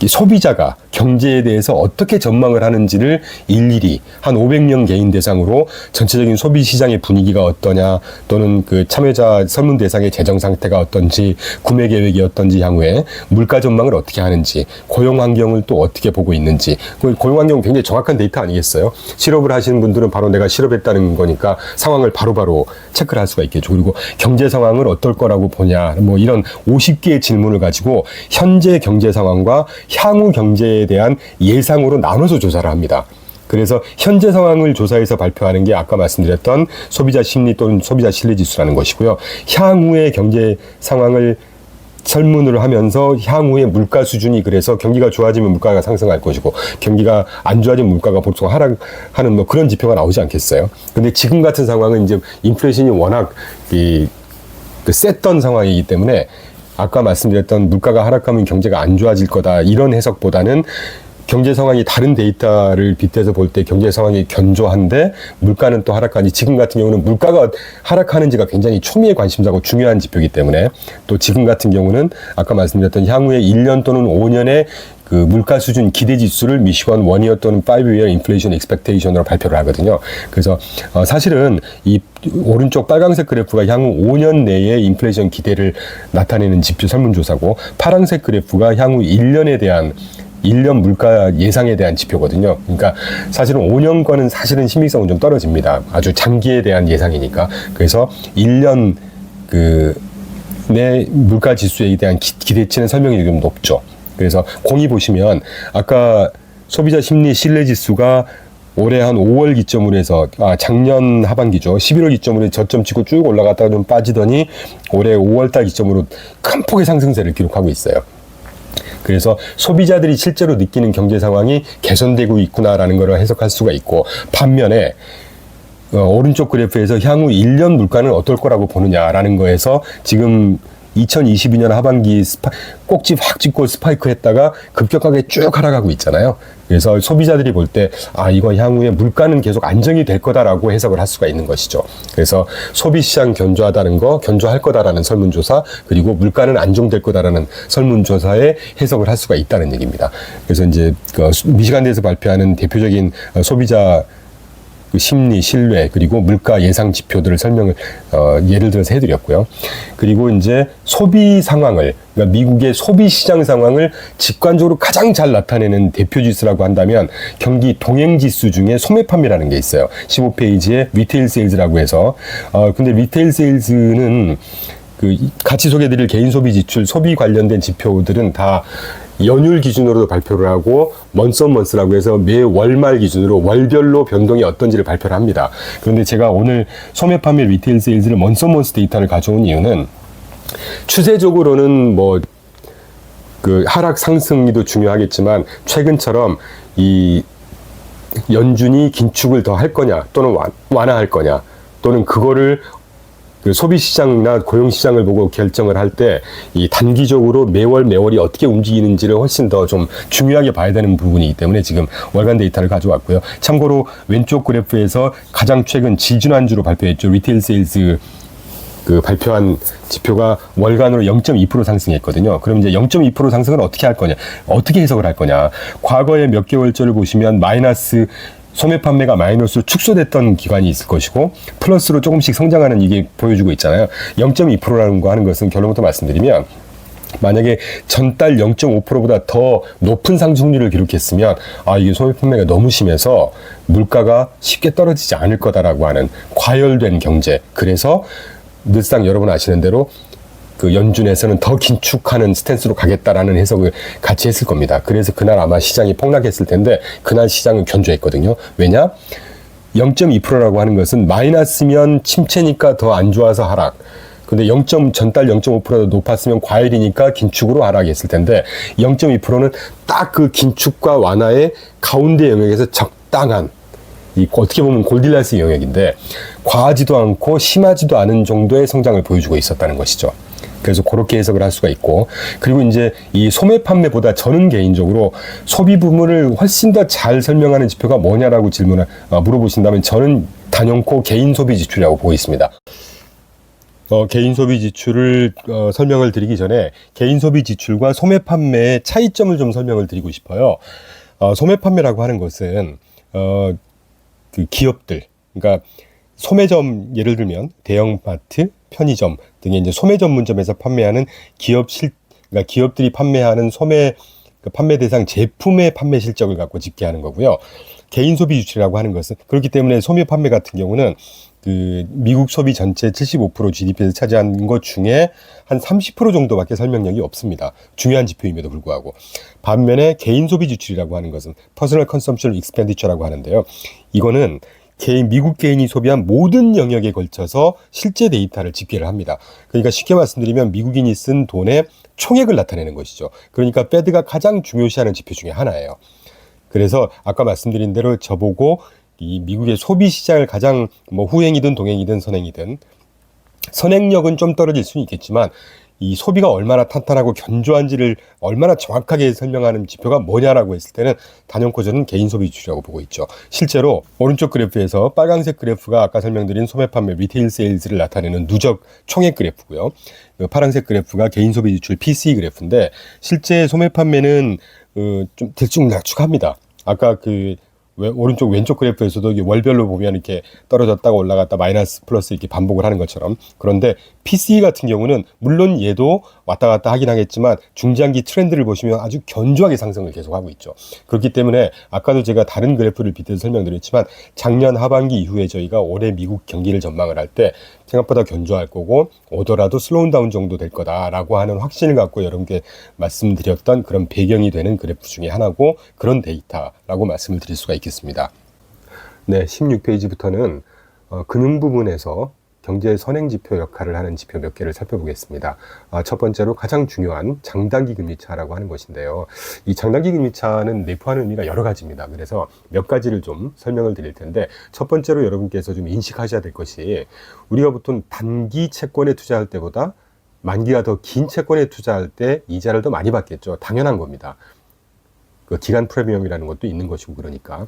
Speaker 1: 소비자가 경제에 대해서 어떻게 전망을 하는지를 일일이 한 500명 개인 대상으로 전체적인 소비 시장의 분위기가 어떠냐 또는 그 참여자 설문 대상의 재정 상태가 어떤지 구매 계획이 어떤지 향후에 물가 전망을 어떻게 하는지 고용 환경을 또 어떻게 보고 있는지 고용 환경은 굉장히 정확한 데이터 아니겠어요? 실업을 하시는 분들은 바로 내가 실업했다는 거니까 상황을 바로바로 체크를 할 수가 있겠죠. 그리고 경제 상황을 어떨 거라고 보냐 뭐 이런 50개의 질문을 가지고 현재 경제 상황과 향후 경제에 대한 예상으로 나눠서 조사를 합니다. 그래서 현재 상황을 조사해서 발표하는 게 아까 말씀드렸던 소비자 심리 또는 소비자 신뢰 지수라는 것이고요. 향후의 경제 상황을 설문을 하면서 향후의 물가 수준이 그래서 경기가 좋아지면 물가가 상승할 것이고 경기가 안 좋아지면 물가가 보통 하락하는 뭐 그런 지표가 나오지 않겠어요? 근데 지금 같은 상황은 이제 인플레이션이 워낙 셌던 상황이기 때문에 아까 말씀드렸던 물가가 하락하면 경제가 안 좋아질 거다 이런 해석보다는 경제 상황이 다른 데이터를 빗대서 볼 때 경제 상황이 견조한데 물가는 또 하락하니 지금 같은 경우는 물가가 하락하는지가 굉장히 초미의 관심사고 중요한 지표이기 때문에 또 지금 같은 경우는 아까 말씀드렸던 향후에 1년 또는 5년의 그 물가 수준 기대 지수를 미시건 원이어 또는 5year inflation expectation으로 발표를 하거든요. 그래서 사실은 이 오른쪽 빨간색 그래프가 향후 5년 내에 인플레이션 기대를 나타내는 지표 설문조사고 파란색 그래프가 향후 1년에 대한 1년 물가 예상에 대한 지표거든요. 그러니까 사실은 5년과는 사실은 신빙성은 좀 떨어집니다. 아주 장기에 대한 예상이니까. 그래서 1년 내 물가 지수에 대한 기대치는 설명이 좀 높죠. 그래서 공이 보시면 아까 소비자 심리 신뢰 지수가 올해 한 5월 기점으로 해서 작년 하반기죠. 11월 기점으로 저점 치고 쭉 올라갔다가 좀 빠지더니 올해 5월 달 기점으로 큰 폭의 상승세를 기록하고 있어요. 그래서 소비자들이 실제로 느끼는 경제 상황이 개선되고 있구나라는 걸 해석할 수가 있고 반면에 오른쪽 그래프에서 향후 1년 물가는 어떨 거라고 보느냐라는 거에서 지금 2022년 하반기 꼭지 확 찍고 스파이크 했다가 급격하게 쭉 하락하고 있잖아요. 그래서 소비자들이 볼 때 이거 향후에 물가는 계속 안정이 될 거다라고 해석을 할 수가 있는 것이죠. 그래서 소비시장 견조하다는 거, 견조할 거다라는 설문조사, 그리고 물가는 안정될 거다라는 설문조사에 해석을 할 수가 있다는 얘기입니다. 그래서 이제 미시간대에서 발표하는 대표적인 소비자 그 심리, 신뢰, 그리고 물가 예상 지표들을 설명을 예를 들어서 해드렸고요. 그리고 이제 소비 상황을, 그러니까 미국의 소비 시장 상황을 직관적으로 가장 잘 나타내는 대표 지수라고 한다면 경기 동행 지수 중에 소매 판매라는 게 있어요. 15페이지에 리테일 세일즈라고 해서 근데 리테일 세일즈는 그 같이 소개드릴 개인 소비 지출, 소비 관련된 지표들은 다 연율 기준으로도 발표를 하고 먼스라고 해서 매 월말 기준으로 월별로 변동이 어떤지를 발표를 합니다. 그런데 제가 오늘 소매 판매 리테일 세일즈를 먼스 데이터를 가져온 이유는 추세적으로는 뭐 그 하락 상승리도 중요하겠지만 최근처럼 이 연준이 긴축을 더 할 거냐 또는 완화할 거냐 또는 그거를 그 소비시장이나 고용시장을 보고 결정을 할 때 이 단기적으로 매월이 어떻게 움직이는지를 훨씬 더 좀 중요하게 봐야 되는 부분이기 때문에 지금 월간 데이터를 가져왔고요. 참고로 왼쪽 그래프에서 가장 최근 지지난주로 발표했죠. 리테일 세일즈 그 발표한 지표가 월간으로 0.2% 상승했거든요. 그럼 이제 0.2% 상승을 어떻게 할 거냐? 어떻게 해석을 할 거냐? 과거의 몇 개월째를 보시면 소매 판매가 마이너스로 축소됐던 기간이 있을 것이고 플러스로 조금씩 성장하는 이게 보여주고 있잖아요. 0.2%라는 거 하는 것은 결론부터 말씀드리면 만약에 전달 0.5%보다 더 높은 상승률을 기록했으면 이게 소매 판매가 너무 심해서 물가가 쉽게 떨어지지 않을 거다라고 하는 과열된 경제. 그래서 늘상 여러분 아시는 대로 그 연준에서는 더 긴축하는 스탠스로 가겠다라는 해석을 같이 했을 겁니다. 그래서 그날 아마 시장이 폭락했을 텐데 그날 시장은 견조했거든요. 왜냐? 0.2%라고 하는 것은 마이너스면 침체니까 더 안 좋아서 하락. 근데 전달 0.5%도 높았으면 과열이니까 긴축으로 하락했을 텐데 0.2%는 딱 그 긴축과 완화의 가운데 영역에서 적당한 어떻게 보면 골디라스 영역인데 과하지도 않고 심하지도 않은 정도의 성장을 보여주고 있었다는 것이죠. 그래서 그렇게 해석을 할 수가 있고 그리고 이제 이 소매 판매보다 저는 개인적으로 소비 부문을 훨씬 더 잘 설명하는 지표가 뭐냐라고 물어보신다면 저는 단연코 개인 소비 지출이라고 보고 있습니다. 개인 소비 지출을 설명을 드리기 전에 개인 소비 지출과 소매 판매의 차이점을 좀 설명을 드리고 싶어요. 소매 판매라고 하는 것은 그 기업들, 그러니까 소매점 예를 들면 대형마트, 편의점 등의 이제 소매 전문점에서 판매하는 그러니까 기업들이 판매하는 판매 대상 제품의 판매 실적을 갖고 집계하는 거고요. 개인 소비 지출이라고 하는 것은 그렇기 때문에 소매 판매 같은 경우는 그 미국 소비 전체 75% GDP에서 차지한 것 중에 한 30% 정도밖에 설명력이 없습니다. 중요한 지표임에도 불구하고. 반면에 개인 소비 지출이라고 하는 것은 Personal Consumption Expenditure라고 하는데요. 이거는 미국 개인이 소비한 모든 영역에 걸쳐서 실제 데이터를 집계를 합니다. 그러니까 쉽게 말씀드리면 미국인이 쓴 돈의 총액을 나타내는 것이죠. 그러니까 페드가 가장 중요시하는 지표 중에 하나예요. 그래서 아까 말씀드린 대로 저보고 이 미국의 소비 시장을 가장 후행이든 동행이든 선행이든 선행력은 좀 떨어질 수는 있겠지만 이 소비가 얼마나 탄탄하고 견조한지를 얼마나 정확하게 설명하는 지표가 뭐냐라고 했을 때는 단연코 저는 개인 소비 지출이라고 보고 있죠. 실제로 오른쪽 그래프에서 빨간색 그래프가 아까 설명드린 소매 판매 리테일 세일즈를 나타내는 누적 총액 그래프고요. 파란색 그래프가 개인 소비 지출 PCE 그래프인데 실제 소매 판매는 좀 들쭉날쭉합니다. 아까 오른쪽 왼쪽 그래프에서도 월별로 보면 이렇게 떨어졌다가 올라갔다 마이너스 플러스 이렇게 반복을 하는 것처럼. 그런데 PCE 같은 경우는 물론 얘도 왔다 갔다 하긴 하겠지만 중장기 트렌드를 보시면 아주 견조하게 상승을 계속하고 있죠. 그렇기 때문에 아까도 제가 다른 그래프를 빗대서 설명드렸지만 작년 하반기 이후에 저희가 올해 미국 경기를 전망을 할 때 생각보다 견조할 거고 오더라도 슬로우 다운 정도 될 거다라고 하는 확신을 갖고 여러분께 말씀드렸던 그런 배경이 되는 그래프 중에 하나고 그런 데이터라고 말씀을 드릴 수가 있겠습니다. 네, 16페이지부터는 금융 부분에서 경제 선행지표 역할을 하는 지표 몇 개를 살펴보겠습니다. 첫 번째로 가장 중요한 장단기 금리차라고 하는 것인데요. 이 장단기 금리차는 내포하는 의미가 여러 가지입니다. 그래서 몇 가지를 좀 설명을 드릴 텐데 첫 번째로 여러분께서 좀 인식하셔야 될 것이 우리가 보통 단기 채권에 투자할 때보다 만기가 더 긴 채권에 투자할 때 이자를 더 많이 받겠죠. 당연한 겁니다. 그 기간 프리미엄이라는 것도 있는 것이고 그러니까.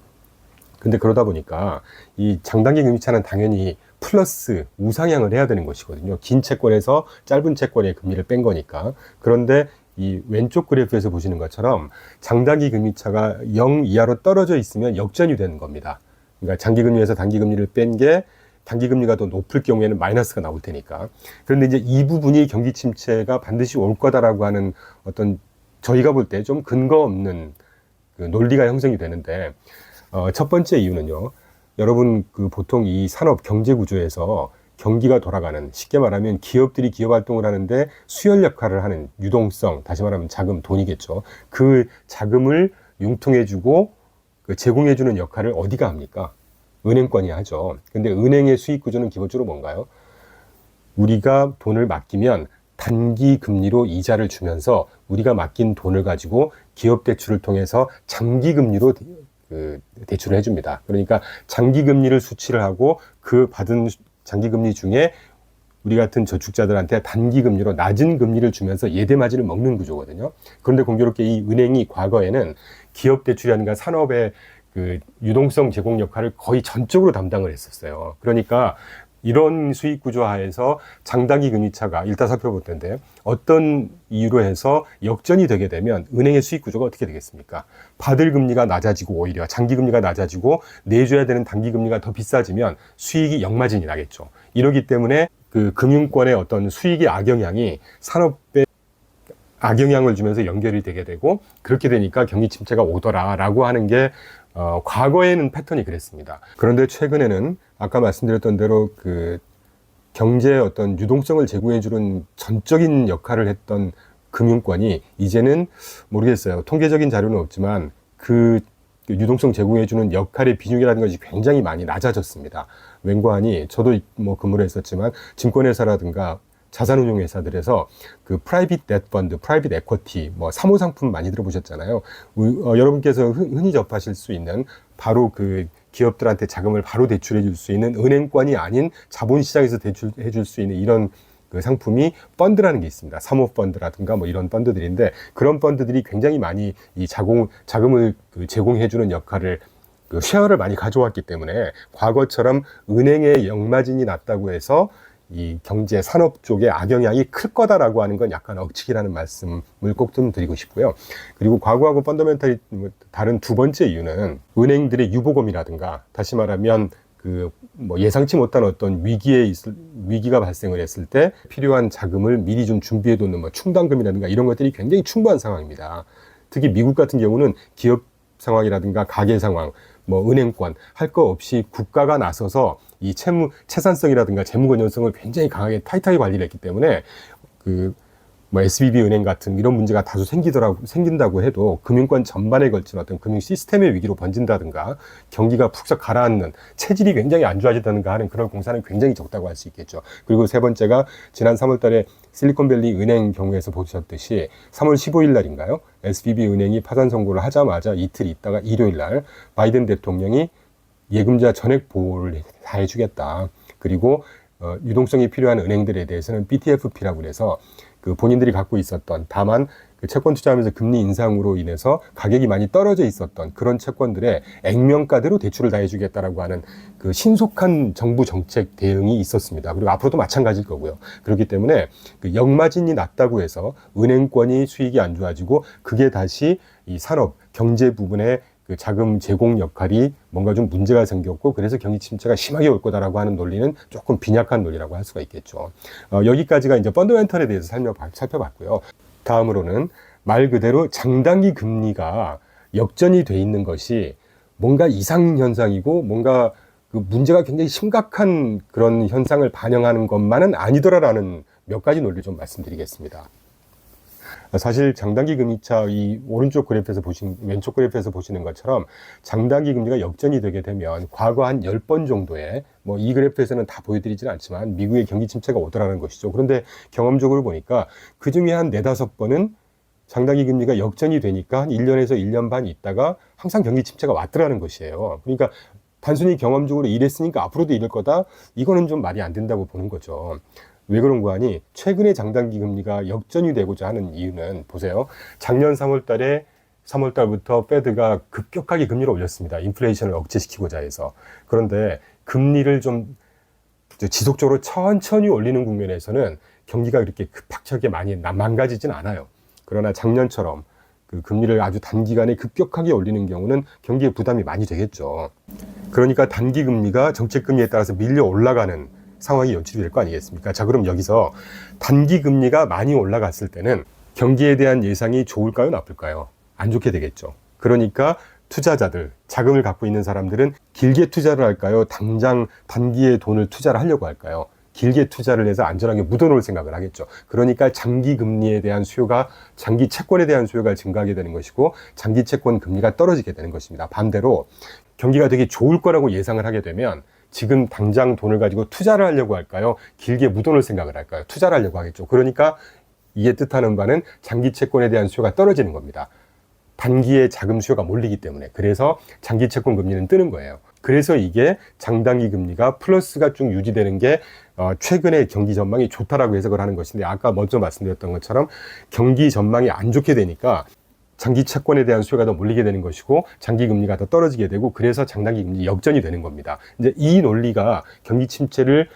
Speaker 1: 근데 그러다 보니까 이 장단기 금리차는 당연히 플러스 우상향을 해야 되는 것이거든요. 긴 채권에서 짧은 채권의 금리를 뺀 거니까. 그런데 이 왼쪽 그래프에서 보시는 것처럼 장단기 금리차가 0 이하로 떨어져 있으면 역전이 되는 겁니다. 그러니까 장기금리에서 단기금리를 뺀 게 단기금리가 더 높을 경우에는 마이너스가 나올 테니까. 그런데 이제 이 부분이 경기 침체가 반드시 올 거다라고 하는 어떤 저희가 볼 때 좀 근거 없는 그 논리가 형성이 되는데, 첫 번째 이유는요. 여러분 그 보통 이 산업 경제 구조에서 경기가 돌아가는, 쉽게 말하면 기업들이 기업 활동을 하는데 수혈 역할을 하는 유동성, 다시 말하면 자금, 돈이겠죠. 그 자금을 융통해주고 제공해주는 역할을 어디가 합니까? 은행권이 하죠. 근데 은행의 수익 구조는 기본적으로 뭔가요? 우리가 돈을 맡기면 단기 금리로 이자를 주면서 우리가 맡긴 돈을 가지고 기업 대출을 통해서 장기 금리로 대출을 해줍니다. 그러니까 장기 금리를 수취를 하고 그 받은 장기 금리 중에 우리 같은 저축자들한테 단기 금리로 낮은 금리를 주면서 예대 마진을 먹는 구조거든요. 그런데 공교롭게 이 은행이 과거에는 기업 대출이라든가 산업의 그 유동성 제공 역할을 거의 전적으로 담당을 했었어요. 그러니까 이런 수익 구조 하에서 장단기 금리 차가 일단 살펴볼 텐데, 어떤 이유로 해서 역전이 되게 되면 은행의 수익 구조가 어떻게 되겠습니까? 받을 금리가 낮아지고 오히려 장기 금리가 낮아지고 내줘야 되는 단기 금리가 더 비싸지면 수익이 역마진이 나겠죠. 이러기 때문에 그 금융권의 어떤 수익의 악영향이 산업에 악영향을 주면서 연결이 되게 되고, 그렇게 되니까 경기 침체가 오더라라고 하는 게 과거에는 패턴이 그랬습니다. 그런데 최근에는 아까 말씀드렸던 대로 그 경제의 어떤 유동성을 제공해주는 전적인 역할을 했던 금융권이 이제는 모르겠어요. 통계적인 자료는 없지만 그 유동성 제공해주는 역할의 비중이라는 것이 굉장히 많이 낮아졌습니다. 왠고하니 저도 뭐 근무를 했었지만 증권회사라든가 자산운용회사들에서 그 프라이빗 뎃 펀드, 프라이빗 에쿼티, 뭐 사모상품 많이 들어보셨잖아요. 여러분께서 흔히 접하실 수 있는 바로 그 기업들한테 자금을 바로 대출해 줄 수 있는 은행권이 아닌 자본시장에서 대출해 줄 수 있는 이런 그 상품이 펀드라는 게 있습니다. 사모펀드라든가 뭐 이런 펀드들인데, 그런 펀드들이 굉장히 많이 이 자금을 제공해 주는 역할을 쉐어를 많이 가져왔기 때문에 과거처럼 은행의 역마진이 낮다고 해서 이 경제 산업 쪽에 악영향이 클 거다라고 하는 건 약간 억측이라는 말씀을 꼭 좀 드리고 싶고요. 그리고 과거하고 펀더멘털이 다른 두 번째 이유는 은행들의 유보금이라든가, 다시 말하면 그 뭐 예상치 못한 어떤 위기가 발생을 했을 때 필요한 자금을 미리 좀 준비해 두는 뭐 충당금이라든가 이런 것들이 굉장히 충분한 상황입니다. 특히 미국 같은 경우는 기업 상황이라든가 가계 상황, 뭐 은행권 할 거 없이 국가가 나서서 이 채산성이라든가 재무 건전성을 굉장히 강하게 타이트하게 관리를 했기 때문에 뭐 SVB 은행 같은 이런 문제가 다소 생긴다고 해도 금융권 전반에 걸친 어떤 금융 시스템의 위기로 번진다든가 경기가 푹 가라앉는 체질이 굉장히 안 좋아진다든가 하는 그런 공사는 굉장히 적다고 할 수 있겠죠. 그리고 세 번째가 지난 3월 달에 실리콘밸리 은행 경우에서 보셨듯이 3월 15일 날인가요? SVB 은행이 파산 선고를 하자마자 이틀 있다가 일요일 날 바이든 대통령이 예금자 전액 보호를 다 해주겠다. 그리고 유동성이 필요한 은행들에 대해서는 BTFP라고 해서 그 본인들이 갖고 있었던, 다만 그 채권 투자하면서 금리 인상으로 인해서 가격이 많이 떨어져 있었던 그런 채권들에 액면가대로 대출을 다 해주겠다라고 하는 그 신속한 정부 정책 대응이 있었습니다. 그리고 앞으로도 마찬가지일 거고요. 그렇기 때문에 그 역마진이 낮다고 해서 은행권이 수익이 안 좋아지고 그게 다시 이 산업 경제 부분에 그 자금 제공 역할이 뭔가 좀 문제가 생겼고, 그래서 경기 침체가 심하게 올 거다라고 하는 논리는 조금 빈약한 논리라고 할 수가 있겠죠. 여기까지가 이제 펀더멘털에 대해서 살펴봤고요. 다음으로는 말 그대로 장단기 금리가 역전이 돼 있는 것이 뭔가 이상 현상이고 뭔가 그 문제가 굉장히 심각한 그런 현상을 반영하는 것만은 아니더라라는 몇 가지 논리를 좀 말씀드리겠습니다. 사실 장단기 금리차 이 오른쪽 그래프에서 왼쪽 그래프에서 보시는 것처럼 장단기 금리가 역전이 되게 되면 과거 한 10번 정도의, 뭐 이 그래프에서는 다 보여드리지는 않지만 미국의 경기 침체가 오더라는 것이죠. 그런데 경험적으로 보니까 그 중에 한 4-5번은 장단기 금리가 역전이 되니까 한 1년에서 1년 반 있다가 항상 경기 침체가 왔더라는 것이에요. 그러니까 단순히 경험적으로 이랬으니까 앞으로도 이럴 거다, 이거는 좀 말이 안 된다고 보는 거죠. 왜 그런가 하니 최근에 장단기 금리가 역전이 되고자 하는 이유는, 보세요. 작년 3월 달부터 페드가 급격하게 금리를 올렸습니다. 인플레이션을 억제시키고자 해서. 그런데 금리를 좀 지속적으로 천천히 올리는 국면에서는 경기가 그렇게 급박하게 많이 망가지진 않아요. 그러나 작년처럼 그 금리를 아주 단기간에 급격하게 올리는 경우는 경기에 부담이 많이 되겠죠. 그러니까 단기 금리가 정책 금리에 따라서 밀려 올라가는 상황이 연출이 될 거 아니겠습니까? 자, 그럼 여기서 단기 금리가 많이 올라갔을 때는 경기에 대한 예상이 좋을까요, 나쁠까요? 안 좋게 되겠죠. 그러니까 투자자들, 자금을 갖고 있는 사람들은 길게 투자를 할까요? 당장 단기에 돈을 투자를 하려고 할까요? 길게 투자를 해서 안전하게 묻어놓을 생각을 하겠죠. 그러니까 장기 금리에 대한 수요가, 장기 채권에 대한 수요가 증가하게 되는 것이고, 장기 채권 금리가 떨어지게 되는 것입니다. 반대로 경기가 되게 좋을 거라고 예상을 하게 되면 지금 당장 돈을 가지고 투자를 하려고 할까요? 길게 묻어놓을 생각을 할까요? 투자를 하려고 하겠죠. 그러니까 이게 뜻하는 바는 장기 채권에 대한 수요가 떨어지는 겁니다. 단기에 자금 수요가 몰리기 때문에. 그래서 장기 채권 금리는 뜨는 거예요. 그래서 이게 장단기 금리가 플러스가 쭉 유지되는 게 최근에 경기 전망이 좋다라고 해석을 하는 것인데, 아까 먼저 말씀드렸던 것처럼 경기 전망이 안 좋게 되니까 장기 채권에 대한 수요가 더 몰리게 되는 것이고 장기 금리가 더 떨어지게 되고, 그래서 장단기 금리 역전이 되는 겁니다. 이제 이 논리가 경기 침체를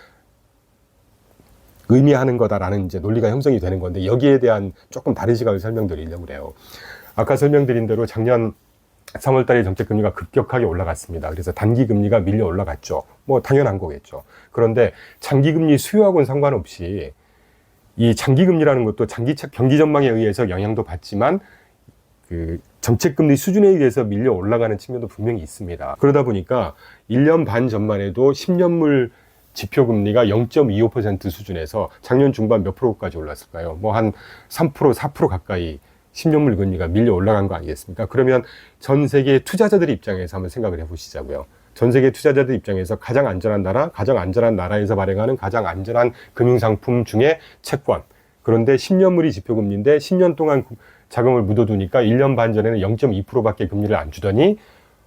Speaker 1: 의미하는 거다라는 이제 논리가 형성이 되는 건데, 여기에 대한 조금 다른 시각을 설명드리려고 그래요. 아까 설명드린 대로 작년 3월 달에 정책 금리가 급격하게 올라갔습니다. 그래서 단기 금리가 밀려 올라갔죠. 뭐 당연한 거겠죠. 그런데 장기 금리 수요하고는 상관없이 이 장기 금리라는 것도 경기 전망에 의해서 영향도 받지만 그 정책 금리 수준에 의해서 밀려 올라가는 측면도 분명히 있습니다. 그러다 보니까 1년 반 전만 해도 10년물 지표 금리가 0.25% 수준에서 작년 중반 몇 프로까지 올랐을까요? 뭐 한 3%, 4% 가까이 10년물 금리가 밀려 올라간 거 아니겠습니까? 그러면 전 세계 투자자들 입장에서 한번 생각을 해보시자고요. 전 세계 투자자들 입장에서 가장 안전한 나라, 가장 안전한 나라에서 발행하는 가장 안전한 금융상품 중에 채권. 그런데 10년물이 지표금리인데 10년 동안 자금을 묻어두니까 1년 반 전에는 0.2%밖에 금리를 안 주더니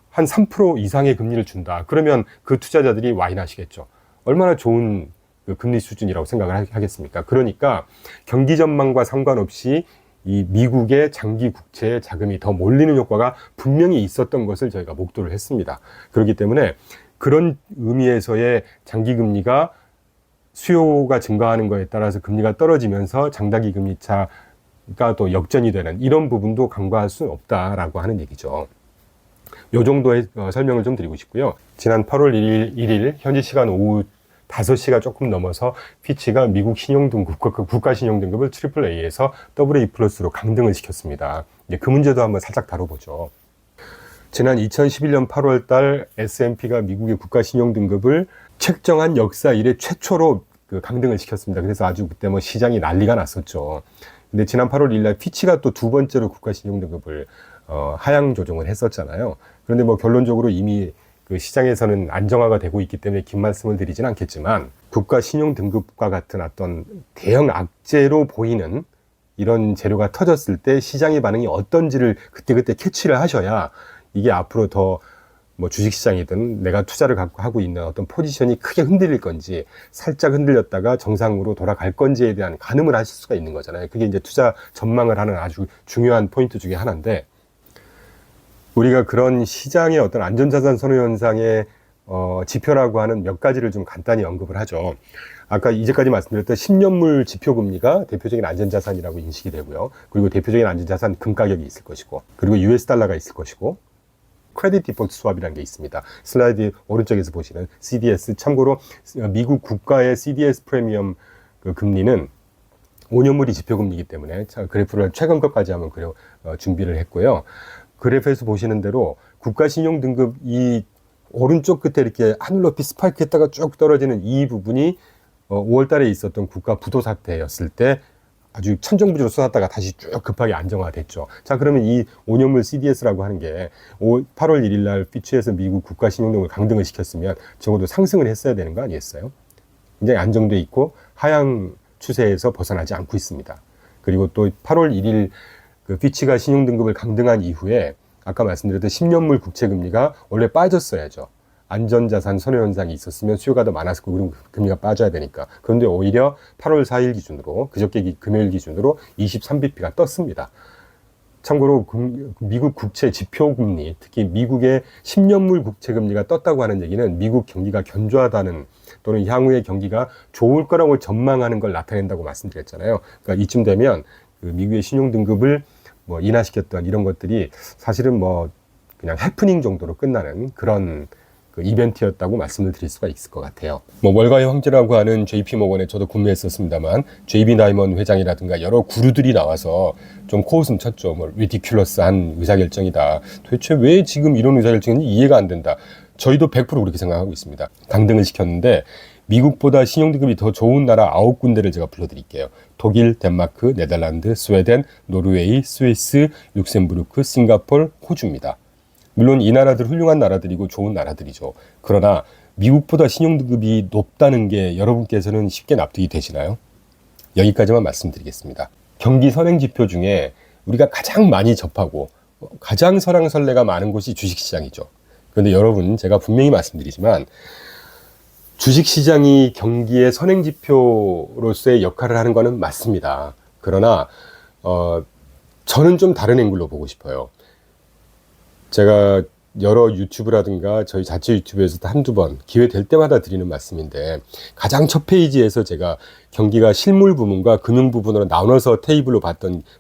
Speaker 1: 한 3% 이상의 금리를 준다. 그러면 그 투자자들이 와인하시겠죠. 얼마나 좋은 그 금리 수준이라고 생각을 하겠습니까? 그러니까 경기 전망과 상관없이 이 미국의 장기 국채에 자금이 더 몰리는 효과가 분명히 있었던 것을 저희가 목도를 했습니다. 그렇기 때문에 그런 의미에서의 장기 금리가 수요가 증가하는 것에 따라서 금리가 떨어지면서 장단기 금리 차가 또 역전이 되는 이런 부분도 간과할 수는 없다라고 하는 얘기죠. 요 정도의 설명을 좀 드리고 싶고요. 지난 8월 1일 현지 시간 오후 5시가 조금 넘어서 피치가 미국 신용등급, 국가 신용등급을 AAA에서 AA+로 강등을 시켰습니다. 이제 그 문제도 한번 살짝 다뤄보죠. 지난 2011년 8월 달 S&P가 미국의 국가 신용등급을 책정한 역사 이래 최초로 그 강등을 시켰습니다. 그래서 아주 그때 뭐 시장이 난리가 났었죠. 근데 지난 8월 1일 날 피치가 또 두 번째로 국가 신용등급을 하향 조정을 했었잖아요. 그런데 뭐 결론적으로 이미 그 시장에서는 안정화가 되고 있기 때문에 긴 말씀을 드리진 않겠지만, 국가 신용 등급과 같은 어떤 대형 악재로 보이는 이런 재료가 터졌을 때 시장의 반응이 어떤지를 그때그때 캐치를 하셔야 이게 앞으로 더 뭐 주식시장이든 내가 투자를 하고 있는 어떤 포지션이 크게 흔들릴 건지, 살짝 흔들렸다가 정상으로 돌아갈 건지에 대한 가늠을 하실 수가 있는 거잖아요. 그게 이제 투자 전망을 하는 아주 중요한 포인트 중에 하나인데, 우리가 그런 시장의 어떤 안전자산 선호 현상의 지표라고 하는 몇 가지를 좀 간단히 언급을 하죠. 아까 이제까지 말씀드렸던 10년물 지표금리가 대표적인 안전자산이라고 인식이 되고요. 그리고 대표적인 안전자산 금 가격이 있을 것이고, 그리고 US 달러가 있을 것이고, 크레딧 디폴트 스왑이라는 게 있습니다. 슬라이드 오른쪽에서 보시는 CDS, 참고로 미국 국가의 CDS 프리미엄 그 금리는 5년물이 지표금리이기 때문에 그래프를 최근 것까지 한번 준비를 했고요. 그래프에서 보시는 대로 국가 신용 등급 이 오른쪽 끝에 이렇게 하늘 높이 스파이크 했다가 쭉 떨어지는 이 부분이 5월 달에 있었던 국가 부도 사태였을 때 아주 천정부지로 쏟았다가 다시 쭉 급하게 안정화됐죠. 자, 그러면 이 5년물 CDS라고 하는 게 8월 1일 날 피치에서 미국 국가 신용등급을 강등을 시켰으면 적어도 상승을 했어야 되는 거 아니겠어요? 굉장히 안정돼 있고 하향 추세에서 벗어나지 않고 있습니다. 그리고 또 8월 1일 그 피치가 신용등급을 강등한 이후에 아까 말씀드렸던 10년물 국채금리가 원래 빠졌어야죠. 안전자산 선호 현상이 있었으면 수요가 더 많았을 거고, 그럼 금리가 빠져야 되니까. 그런데 오히려 8월 4일 기준으로, 그저께 금요일 기준으로 23bp가 떴습니다. 참고로 미국 국채 지표금리, 특히 미국의 10년물 국채금리가 떴다고 하는 얘기는 미국 경기가 견조하다는, 또는 향후의 경기가 좋을 거라고 전망하는 걸 나타낸다고 말씀드렸잖아요. 그러니까 이쯤 되면 그 미국의 신용등급을 뭐 인하시켰던 이런 것들이 사실은 뭐 그냥 해프닝 정도로 끝나는 그런 그 이벤트였다고 말씀을 드릴 수가 있을 것 같아요. 뭐 월가의 황제라고 하는 JP모건에 저도 근무했었습니다만 JB 다이먼 회장이라든가 여러 구루들이 나와서 좀 코웃음 쳤죠. 뭐 리디큘러스한 의사결정이다. 도대체 왜 지금 이런 의사결정인지 이해가 안 된다. 저희도 100% 그렇게 생각하고 있습니다. 강등을 시켰는데 미국보다 신용등급이 더 좋은 나라 9군데를 제가 불러드릴게요. 독일, 덴마크, 네덜란드, 스웨덴, 노르웨이, 스위스, 룩셈부르크, 싱가폴, 호주입니다. 물론 이 나라들 훌륭한 나라들이고 좋은 나라들이죠. 그러나 미국보다 신용등급이 높다는 게 여러분께서는 쉽게 납득이 되시나요? 여기까지만 말씀드리겠습니다. 경기 선행지표 중에 우리가 가장 많이 접하고 가장 설왕설래가 많은 곳이 주식시장이죠. 그런데 여러분, 제가 분명히 말씀드리지만 주식시장이 경기의 선행지표로서의 역할을 하는 것은 맞습니다. 그러나 저는 좀 다른 앵글로 보고 싶어요. 제가 여러 유튜브라든가 저희 자체 유튜브에서도 한두 번 기회 될 때마다 드리는 말씀인데, 가장 첫 페이지에서 제가 경기가 실물 부분과 금융 부분으로 나눠서 테이블로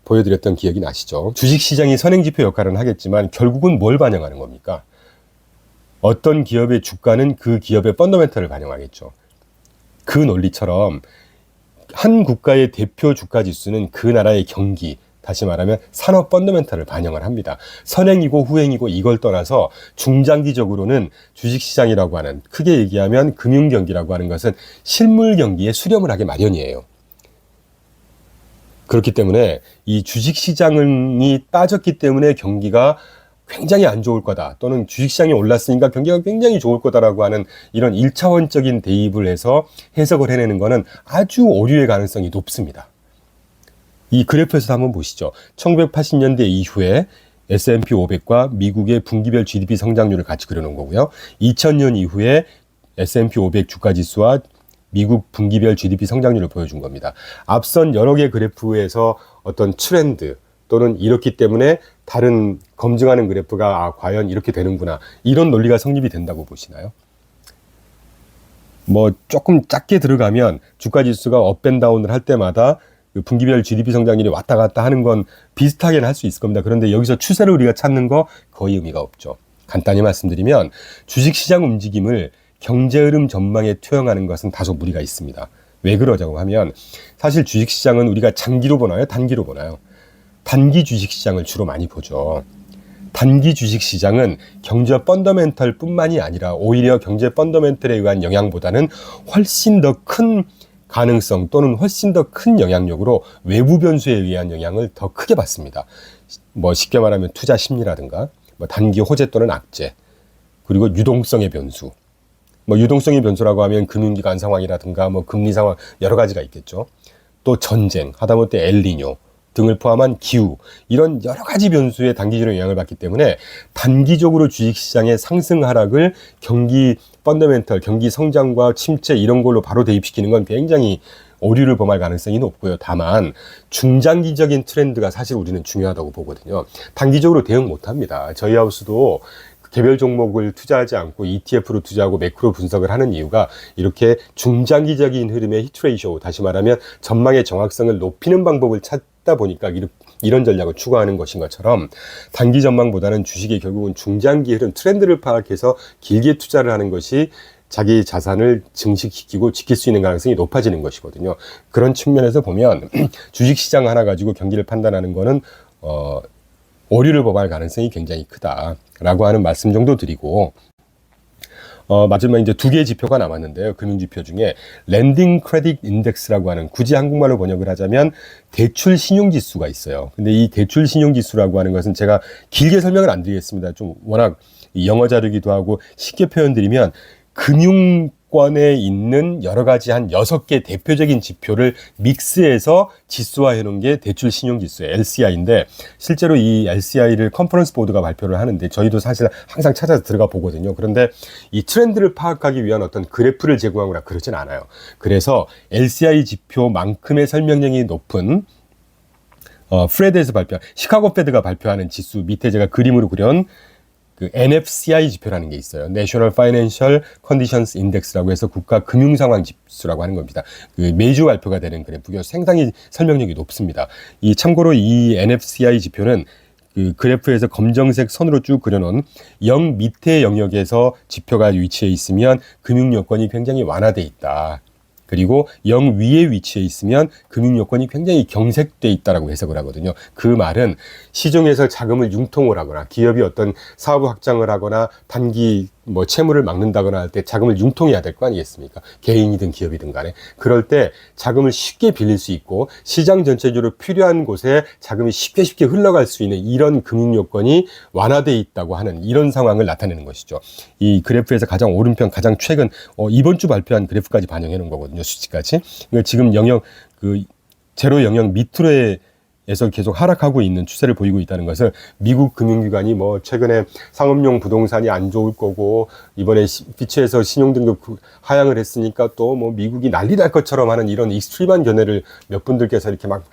Speaker 1: 보여드렸던 기억이 나시죠? 주식시장이 선행지표 역할은 하겠지만 결국은 뭘 반영하는 겁니까? 어떤 기업의 주가는 그 기업의 펀더멘털을 반영하겠죠. 그 논리처럼 한 국가의 대표 주가 지수는 그 나라의 경기, 다시 말하면 산업 펀더멘털을 반영을 합니다. 선행이고 후행이고 이걸 떠나서 중장기적으로는 주식시장이라고 하는, 크게 얘기하면 금융경기라고 하는 것은 실물 경기에 수렴을 하게 마련이에요. 그렇기 때문에 이 주식시장이 빠졌기 때문에 경기가 굉장히 안 좋을 거다, 또는 주식시장이 올랐으니까 경기가 굉장히 좋을 거다라고 하는 이런 1차원적인 대입을 해서 해석을 해내는 것은 아주 오류의 가능성이 높습니다. 이 그래프에서 한번 보시죠. 1980년대 이후에 S&P 500과 미국의 분기별 GDP 성장률을 같이 그려놓은 거고요. 2000년 이후에 S&P 500 주가지수와 미국 분기별 GDP 성장률을 보여준 겁니다. 앞선 여러 개 그래프에서 어떤 트렌드 또는 이렇기 때문에 다른 검증하는 그래프가 과연 이렇게 되는구나, 이런 논리가 성립이 된다고 보시나요? 뭐 조금 작게 들어가면 주가지수가 업앤다운을 할 때마다 분기별 GDP 성장률이 왔다 갔다 하는 건 비슷하게는 할 수 있을 겁니다. 그런데 여기서 추세를 우리가 찾는 거 거의 의미가 없죠. 간단히 말씀드리면 주식시장 움직임을 경제흐름 전망에 투영하는 것은 다소 무리가 있습니다. 왜 그러자고 하면 사실 주식시장은 우리가 장기로 보나요? 단기로 보나요? 단기 주식시장을 주로 많이 보죠. 단기 주식시장은 경제 펀더멘털 뿐만이 아니라 오히려 경제 펀더멘털에 의한 영향보다는 훨씬 더 큰 가능성 또는 훨씬 더 큰 영향력으로 외부 변수에 의한 영향을 더 크게 받습니다. 뭐 쉽게 말하면 투자 심리라든가 뭐 단기 호재 또는 악재, 그리고 유동성의 변수. 뭐 유동성의 변수라고 하면 금융기관 상황이라든가 뭐 금리 상황 여러 가지가 있겠죠. 또 전쟁, 하다못해 엘니뇨 등을 포함한 기후, 이런 여러 가지 변수에 단기적으로 영향을 받기 때문에 단기적으로 주식시장의 상승 하락을 경기 펀더멘털, 경기 성장과 침체 이런 걸로 바로 대입시키는 건 굉장히 오류를 범할 가능성이 높고요. 다만 중장기적인 트렌드가 사실 우리는 중요하다고 보거든요. 단기적으로 대응 못합니다. 저희 하우스도 개별 종목을 투자하지 않고 ETF로 투자하고 매크로 분석을 하는 이유가 이렇게 중장기적인 흐름의 히트레이쇼, 다시 말하면 전망의 정확성을 높이는 방법을 찾다 보니까 이런 전략을 추구하는 것인 것처럼, 단기 전망보다는 주식이 결국은 중장기 흐름 트렌드를 파악해서 길게 투자를 하는 것이 자기 자산을 증식시키고 지킬 수 있는 가능성이 높아지는 것이거든요. 그런 측면에서 보면 주식시장 하나 가지고 경기를 판단하는 거는 오류를 범할 가능성이 굉장히 크다라고 하는 말씀 정도 드리고, 마지막 이제 두 개의 지표가 남았는데요. 금융지표 중에 랜딩 크레딧 인덱스라고 하는, 굳이 한국말로 번역을 하자면 대출 신용지수가 있어요. 근데 이 대출 신용지수라고 하는 것은 제가 길게 설명을 안 드리겠습니다. 좀 워낙 영어 자료이기도 하고 쉽게 표현드리면 금융권에 있는 여러 가지 한 6개 대표적인 지표를 믹스해서 지수화해 놓은 게 대출 신용지수예요. LCI인데 실제로 이 LCI를 컨퍼런스 보드가 발표를 하는데 저희도 사실 항상 찾아서 들어가 보거든요. 그런데 이 트렌드를 파악하기 위한 어떤 그래프를 제공하거나 그러진 않아요. 그래서 LCI 지표만큼의 설명력이 높은 프레드에서 발표한, 시카고 페드가 발표하는 지수 밑에 제가 그림으로 그린 그 NFCI 지표라는 게 있어요. National Financial Conditions Index라고 해서 국가 금융 상황 지수라고 하는 겁니다. 그 매주 발표가 되는 그래프가 상당히 설명력이 높습니다. 이 참고로 이 NFCI 지표는 그 그래프에서 검정색 선으로 쭉 그려놓은 0 밑의 영역에서 지표가 위치해 있으면 금융 여건이 굉장히 완화돼 있다. 그리고 0 위에 위치해 있으면 금융 여건이 굉장히 경색돼 있다라고 해석을 하거든요. 그 말은 시중에서 자금을 융통을 하거나 기업이 어떤 사업 확장을 하거나 단기 뭐 채무를 막는다거나 할 때 자금을 융통해야 될 거 아니겠습니까? 개인이든 기업이든 간에. 그럴 때 자금을 쉽게 빌릴 수 있고 시장 전체적으로 필요한 곳에 자금이 쉽게 흘러갈 수 있는 이런 금융 요건이 완화되어 있다고 하는 이런 상황을 나타내는 것이죠. 이 그래프에서 가장 오른편 가장 최근 이번 주 발표한 그래프까지 반영해 놓은 거거든요. 수치까지. 지금 영역 제로 영역 밑으로의 에서 계속 하락하고 있는 추세를 보이고 있다는 것을 미국 금융기관이 뭐 최근에 상업용 부동산이 안 좋을 거고 이번에 피치에서 신용등급 하향을 했으니까 또 뭐 미국이 난리 날 것처럼 하는 이런 익스트림한 견해를 몇 분들께서 이렇게 막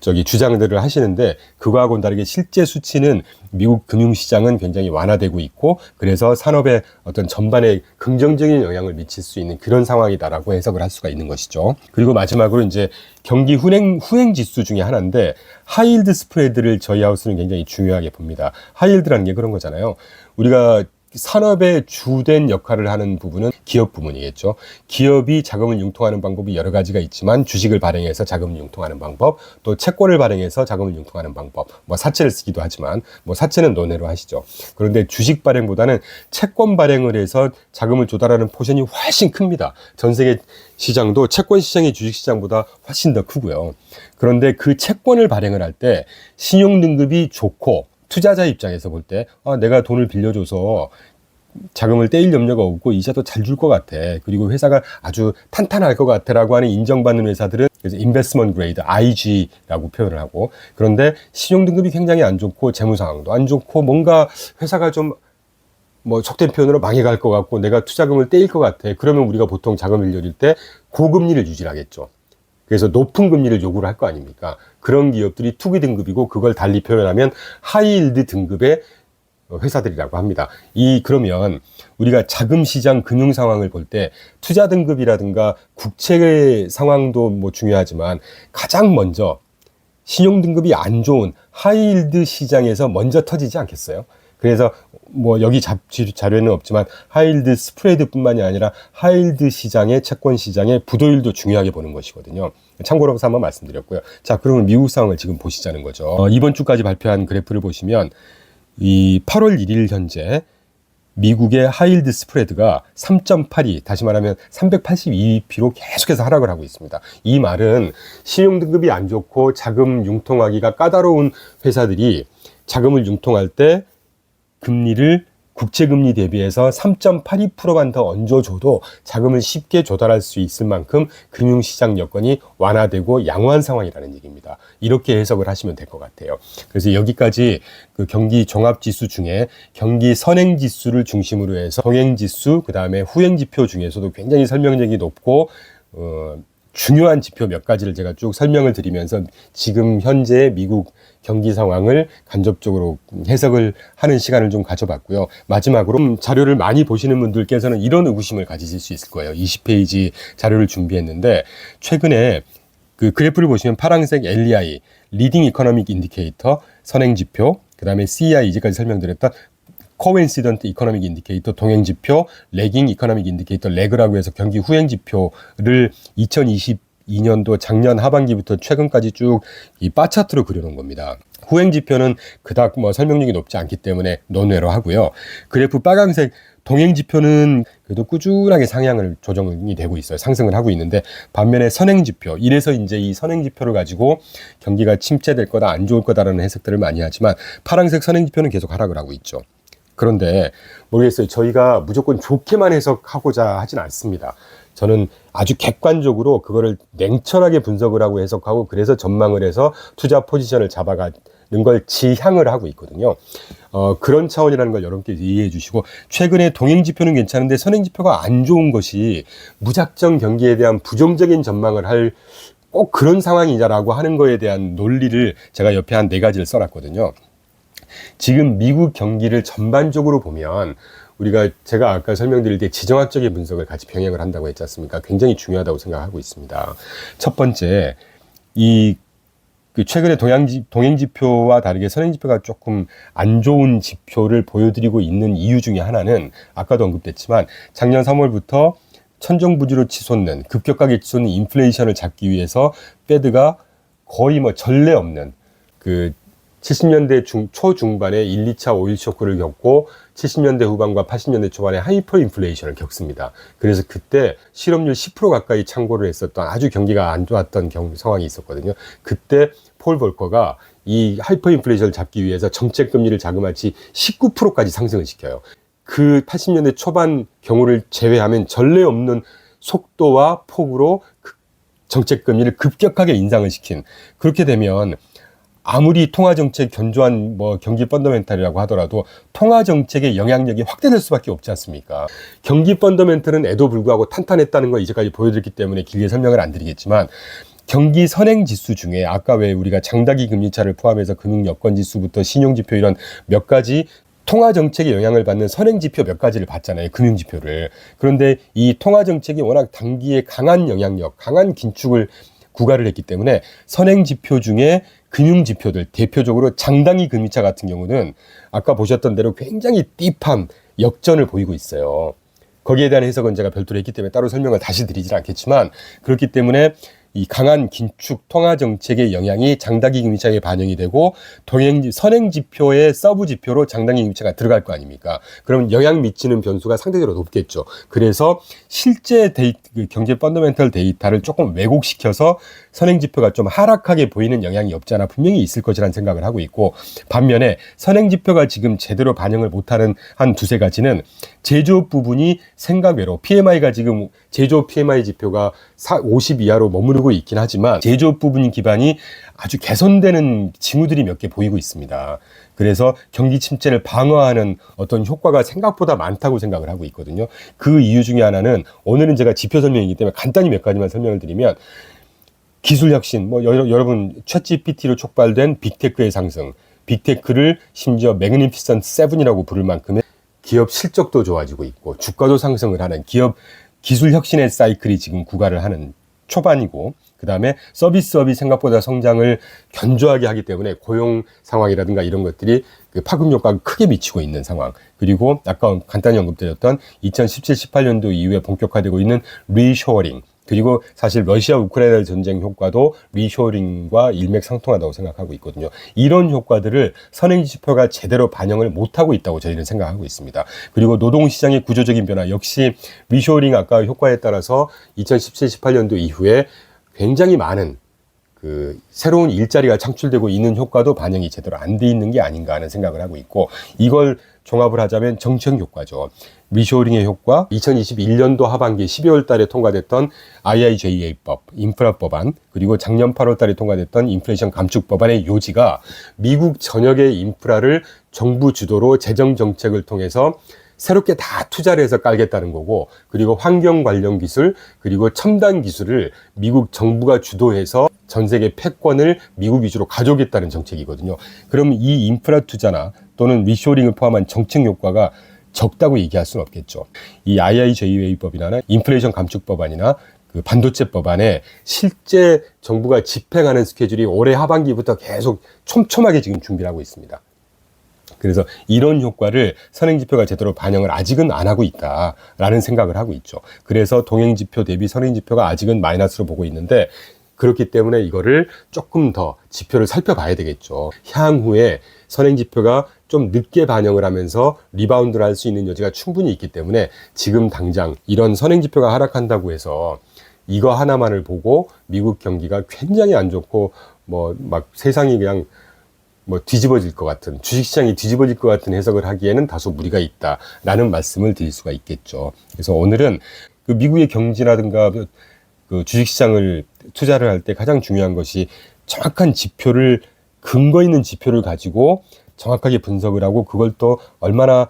Speaker 1: 주장들을 하시는데 그거하고는 다르게 실제 수치는 미국 금융시장은 굉장히 완화되고 있고 그래서 산업의 어떤 전반에 긍정적인 영향을 미칠 수 있는 그런 상황이다라고 해석을 할 수가 있는 것이죠. 그리고 마지막으로 이제 경기 후행 지수 중에 하나인데 하이힐드 스프레드를 저희 하우스는 굉장히 중요하게 봅니다. 하이힐드라는 게 그런 거잖아요. 우리가 산업의 주된 역할을 하는 부분은 기업 부문이겠죠. 기업이 자금을 융통하는 방법이 여러 가지가 있지만 주식을 발행해서 자금을 융통하는 방법, 또 채권을 발행해서 자금을 융통하는 방법, 뭐 사채를 쓰기도 하지만 뭐 사채는 논외로 하시죠. 그런데 주식 발행보다는 채권 발행을 해서 자금을 조달하는 포션이 훨씬 큽니다. 전 세계 시장도 채권 시장이 주식 시장보다 훨씬 더 크고요. 그런데 그 채권을 발행을 할 때 신용 등급이 좋고 투자자 입장에서 볼 때 내가 돈을 빌려줘서 자금을 떼일 염려가 없고 이자도 잘 줄 것 같아. 그리고 회사가 아주 탄탄할 것 같아 라고 하는 인정받는 회사들은 그래서 인베스트먼트 그레이드 IG라고 표현을 하고 그런데 신용등급이 굉장히 안 좋고 재무상황도 안 좋고 뭔가 회사가 좀 뭐 속된 표현으로 망해갈 것 같고 내가 투자금을 떼일 것 같아. 그러면 우리가 보통 자금을 빌려줄 때 고금리를 유지하겠죠. 그래서 높은 금리를 요구를 할 거 아닙니까? 그런 기업들이 투기 등급이고 그걸 달리 표현하면 하이힐드 등급의 회사들이라고 합니다. 그러면 우리가 자금 시장 금융 상황을 볼 때 투자 등급이라든가 국채 상황도 뭐 중요하지만 가장 먼저 신용 등급이 안 좋은 하이힐드 시장에서 먼저 터지지 않겠어요? 그래서 뭐 여기 자료에는 없지만 하이힐드 스프레드뿐만이 아니라 하이힐드 시장의 채권 시장의 부도율도 중요하게 보는 것이거든요. 참고로서 한번 말씀드렸고요. 자, 그러면 미국 상황을 지금 보시자는 거죠. 이번 주까지 발표한 그래프를 보시면 이 8월 1일 현재 미국의 하이힐드 스프레드가 3.82, 다시 말하면 382bp로 계속해서 하락을 하고 있습니다. 이 말은 신용등급이 안 좋고 자금 융통하기가 까다로운 회사들이 자금을 융통할 때 금리를 국채금리 대비해서 3.82%만 더 얹어줘도 자금을 쉽게 조달할 수 있을 만큼 금융시장 여건이 완화되고 양호한 상황이라는 얘기입니다. 이렇게 해석을 하시면 될 것 같아요. 그래서 여기까지 그 경기 종합지수 중에 경기 선행지수를 중심으로 해서 동행지수, 그 다음에 후행지표 중에서도 굉장히 설명력이 높고 중요한 지표 몇 가지를 제가 쭉 설명을 드리면서 지금 현재 미국 경기 상황을 간접적으로 해석을 하는 시간을 좀 가져봤고요. 마지막으로 자료를 많이 보시는 분들께서는 이런 의구심을 가지실 수 있을 거예요. 20페이지 자료를 준비했는데 최근에 그 그래프를 보시면 파란색 LEI, 리딩 이코노믹 인디케이터, 선행지표, 그 다음에 CEI 이제까지 설명드렸던 코인시던트 이코노믹 인디케이터, 동행지표, 레깅 이코노믹 인디케이터, 레그라고 해서 경기 후행지표를 2022년도 작년 하반기부터 최근까지 쭉 이 바차트로 그려놓은 겁니다. 후행지표는 그닥 뭐 설명력이 높지 않기 때문에 논외로 하고요. 그래프 빨간색 동행지표는 그래도 꾸준하게 상향을 조정이 되고 있어요. 상승을 하고 있는데 반면에 선행지표, 이래서 이제 이 선행지표를 가지고 경기가 침체될 거다, 안 좋을 거다라는 해석들을 많이 하지만 파란색 선행지표는 계속 하락을 하고 있죠. 그런데 모르겠어요. 저희가 무조건 좋게만 해석하고자 하진 않습니다. 저는 아주 객관적으로 그거를 냉철하게 분석을 하고 해석하고 그래서 전망을 해서 투자 포지션을 잡아가는 걸 지향을 하고 있거든요. 그런 차원이라는 걸 여러분께서 이해해 주시고 최근에 동행지표는 괜찮은데 선행지표가 안 좋은 것이 무작정 경기에 대한 부정적인 전망을 할 꼭 그런 상황이냐라고 하는 거에 대한 논리를 제가 옆에 한 4가지를 써놨거든요. 지금 미국 경기를 전반적으로 보면 제가 아까 설명드릴 때 지정학적인 분석을 같이 병행을 한다고 했지 않습니까? 굉장히 중요하다고 생각하고 있습니다. 첫 번째, 최근에 동행지표와 다르게 선행지표가 조금 안 좋은 지표를 보여드리고 있는 이유 중에 하나는 아까도 언급됐지만 작년 3월부터 천정부지로 치솟는 급격하게 치솟는 인플레이션을 잡기 위해서 페드가 거의 전례 없는 70년대 초중반에 1, 2차 오일 쇼크를 겪고 70년대 후반과 80년대 초반에 하이퍼 인플레이션을 겪습니다. 그래서 그때 실업률 10% 가까이 창고를 했었던 아주 경기가 안 좋았던 상황이 있었거든요. 그때 폴 볼커가 이 하이퍼 인플레이션을 잡기 위해서 정책 금리를 자그마치 19%까지 상승을 시켜요. 그 80년대 초반 경우를 제외하면 전례 없는 속도와 폭으로 정책 금리를 급격하게 인상을 시킨, 그렇게 되면 아무리 통화정책 견조한 경기 펀더멘탈이라고 하더라도 통화정책의 영향력이 확대될 수밖에 없지 않습니까? 경기 펀더멘탈은 에도 불구하고 탄탄했다는 걸 이제까지 보여드렸기 때문에 길게 설명을 안 드리겠지만, 경기 선행지수 중에 아까 왜 우리가 장다기 금리차를 포함해서 금융여건지수부터 신용지표 이런 몇 가지 통화정책의 영향을 받는 선행지표 몇 가지를 봤잖아요. 금융지표를. 그런데 이 통화정책이 워낙 단기에 강한 영향력, 강한 긴축을 구가를 했기 때문에 선행지표 중에 금융지표들, 대표적으로 장당기 금리차 같은 경우는 아까 보셨던 대로 굉장히 딥한 역전을 보이고 있어요. 거기에 대한 해석은 제가 별도로 했기 때문에 따로 설명을 다시 드리진 않겠지만, 그렇기 때문에 이 강한 긴축 통화정책의 영향이 장단기 금리차에 반영이 되고 선행지표의 서브지표로 장단기 금리차가 들어갈 거 아닙니까? 그럼 영향 미치는 변수가 상대적으로 높겠죠. 그래서 실제 경제 펀더멘털 데이터를 조금 왜곡시켜서 선행지표가 좀 하락하게 보이는 영향이 없지 않아 분명히 있을 것이라는 생각을 하고 있고, 반면에 선행지표가 지금 제대로 반영을 못하는 한 두세 가지는 제조업 부분이 생각외로 PMI가 지금 제조업 PMI 지표가 50 이하로 머무르고 있긴 하지만 제조업 부분 기반이 아주 개선되는 징후들이 몇 개 보이고 있습니다. 그래서 경기 침체를 방어하는 어떤 효과가 생각보다 많다고 생각을 하고 있거든요. 그 이유 중에 하나는, 오늘은 제가 지표 설명이기 때문에 간단히 몇 가지만 설명을 드리면, 기술 혁신, 여러분 챗GPT로 촉발된 빅테크의 상승, 빅테크를 심지어 매그니피선트 7이라고 부를 만큼의 기업 실적도 좋아지고 있고 주가도 상승을 하는 기술 혁신의 사이클이 지금 구가를 하는 초반이고, 그 다음에 서비스업이 생각보다 성장을 견조하게 하기 때문에 고용 상황이라든가 이런 것들이 파급 효과가 크게 미치고 있는 상황, 그리고 아까 간단히 언급드렸던 2017-18년도 이후에 본격화되고 있는 리쇼어링, 그리고 사실 러시아 우크라이나 전쟁 효과도 리쇼어링과 일맥상통하다고 생각하고 있거든요. 이런 효과들을 선행지표가 제대로 반영을 못하고 있다고 저희는 생각하고 있습니다. 그리고 노동시장의 구조적인 변화 역시 리쇼어링 아까 효과에 따라서 2017-18년도 이후에 굉장히 많은 새로운 일자리가 창출되고 있는 효과도 반영이 제대로 안 돼 있는 게 아닌가 하는 생각을 하고 있고, 이걸 종합을 하자면 정책 효과죠. 리쇼어링의 효과, 2021년도 하반기 12월 달에 통과됐던 IIJA법, 인프라 법안, 그리고 작년 8월 달에 통과됐던 인플레이션 감축 법안의 요지가 미국 전역의 인프라를 정부 주도로 재정 정책을 통해서 새롭게 다 투자를 해서 깔겠다는 거고, 그리고 환경 관련 기술, 그리고 첨단 기술을 미국 정부가 주도해서 전 세계 패권을 미국 위주로 가져오겠다는 정책이거든요. 그럼 이 인프라 투자나 또는 리쇼어링을 포함한 정책 효과가 적다고 얘기할 수는 없겠죠. 이 IIJA법이나 인플레이션 감축 법안이나 반도체 법안에 실제 정부가 집행하는 스케줄이 올해 하반기부터 계속 촘촘하게 지금 준비를 하고 있습니다. 그래서 이런 효과를 선행지표가 제대로 반영을 아직은 안 하고 있다라는 생각을 하고 있죠. 그래서 동행지표 대비 선행지표가 아직은 마이너스로 보고 있는데, 그렇기 때문에 이거를 조금 더 지표를 살펴봐야 되겠죠. 향후에 선행지표가 좀 늦게 반영을 하면서 리바운드를 할 수 있는 여지가 충분히 있기 때문에, 지금 당장 이런 선행지표가 하락한다고 해서 이거 하나만을 보고 미국 경기가 굉장히 안 좋고 막 세상이 그냥 뒤집어질 것 같은, 주식시장이 뒤집어질 것 같은 해석을 하기에는 다소 무리가 있다라는 말씀을 드릴 수가 있겠죠. 그래서 오늘은 미국의 경제라든가 주식시장을 투자를 할 때 가장 중요한 것이 정확한 지표를, 근거 있는 지표를 가지고 정확하게 분석을 하고, 그걸 또 얼마나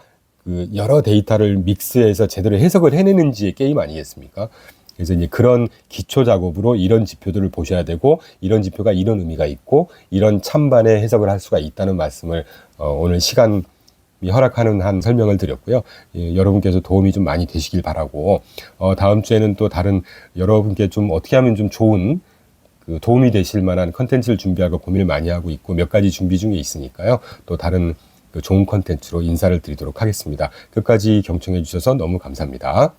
Speaker 1: 여러 데이터를 믹스해서 제대로 해석을 해내는지의 게임 아니겠습니까? 그래서 이제 그런 기초 작업으로 이런 지표들을 보셔야 되고 이런 지표가 이런 의미가 있고 이런 찬반의 해석을 할 수가 있다는 말씀을 오늘 시간이 허락하는 한 설명을 드렸고요. 예, 여러분께서 도움이 좀 많이 되시길 바라고 다음 주에는 또 다른 여러분께 좀 어떻게 하면 좀 좋은 그 도움이 되실 만한 컨텐츠를 준비하고 고민을 많이 하고 있고 몇 가지 준비 중에 있으니까요. 또 다른 그 좋은 컨텐츠로 인사를 드리도록 하겠습니다. 끝까지 경청해 주셔서 너무 감사합니다.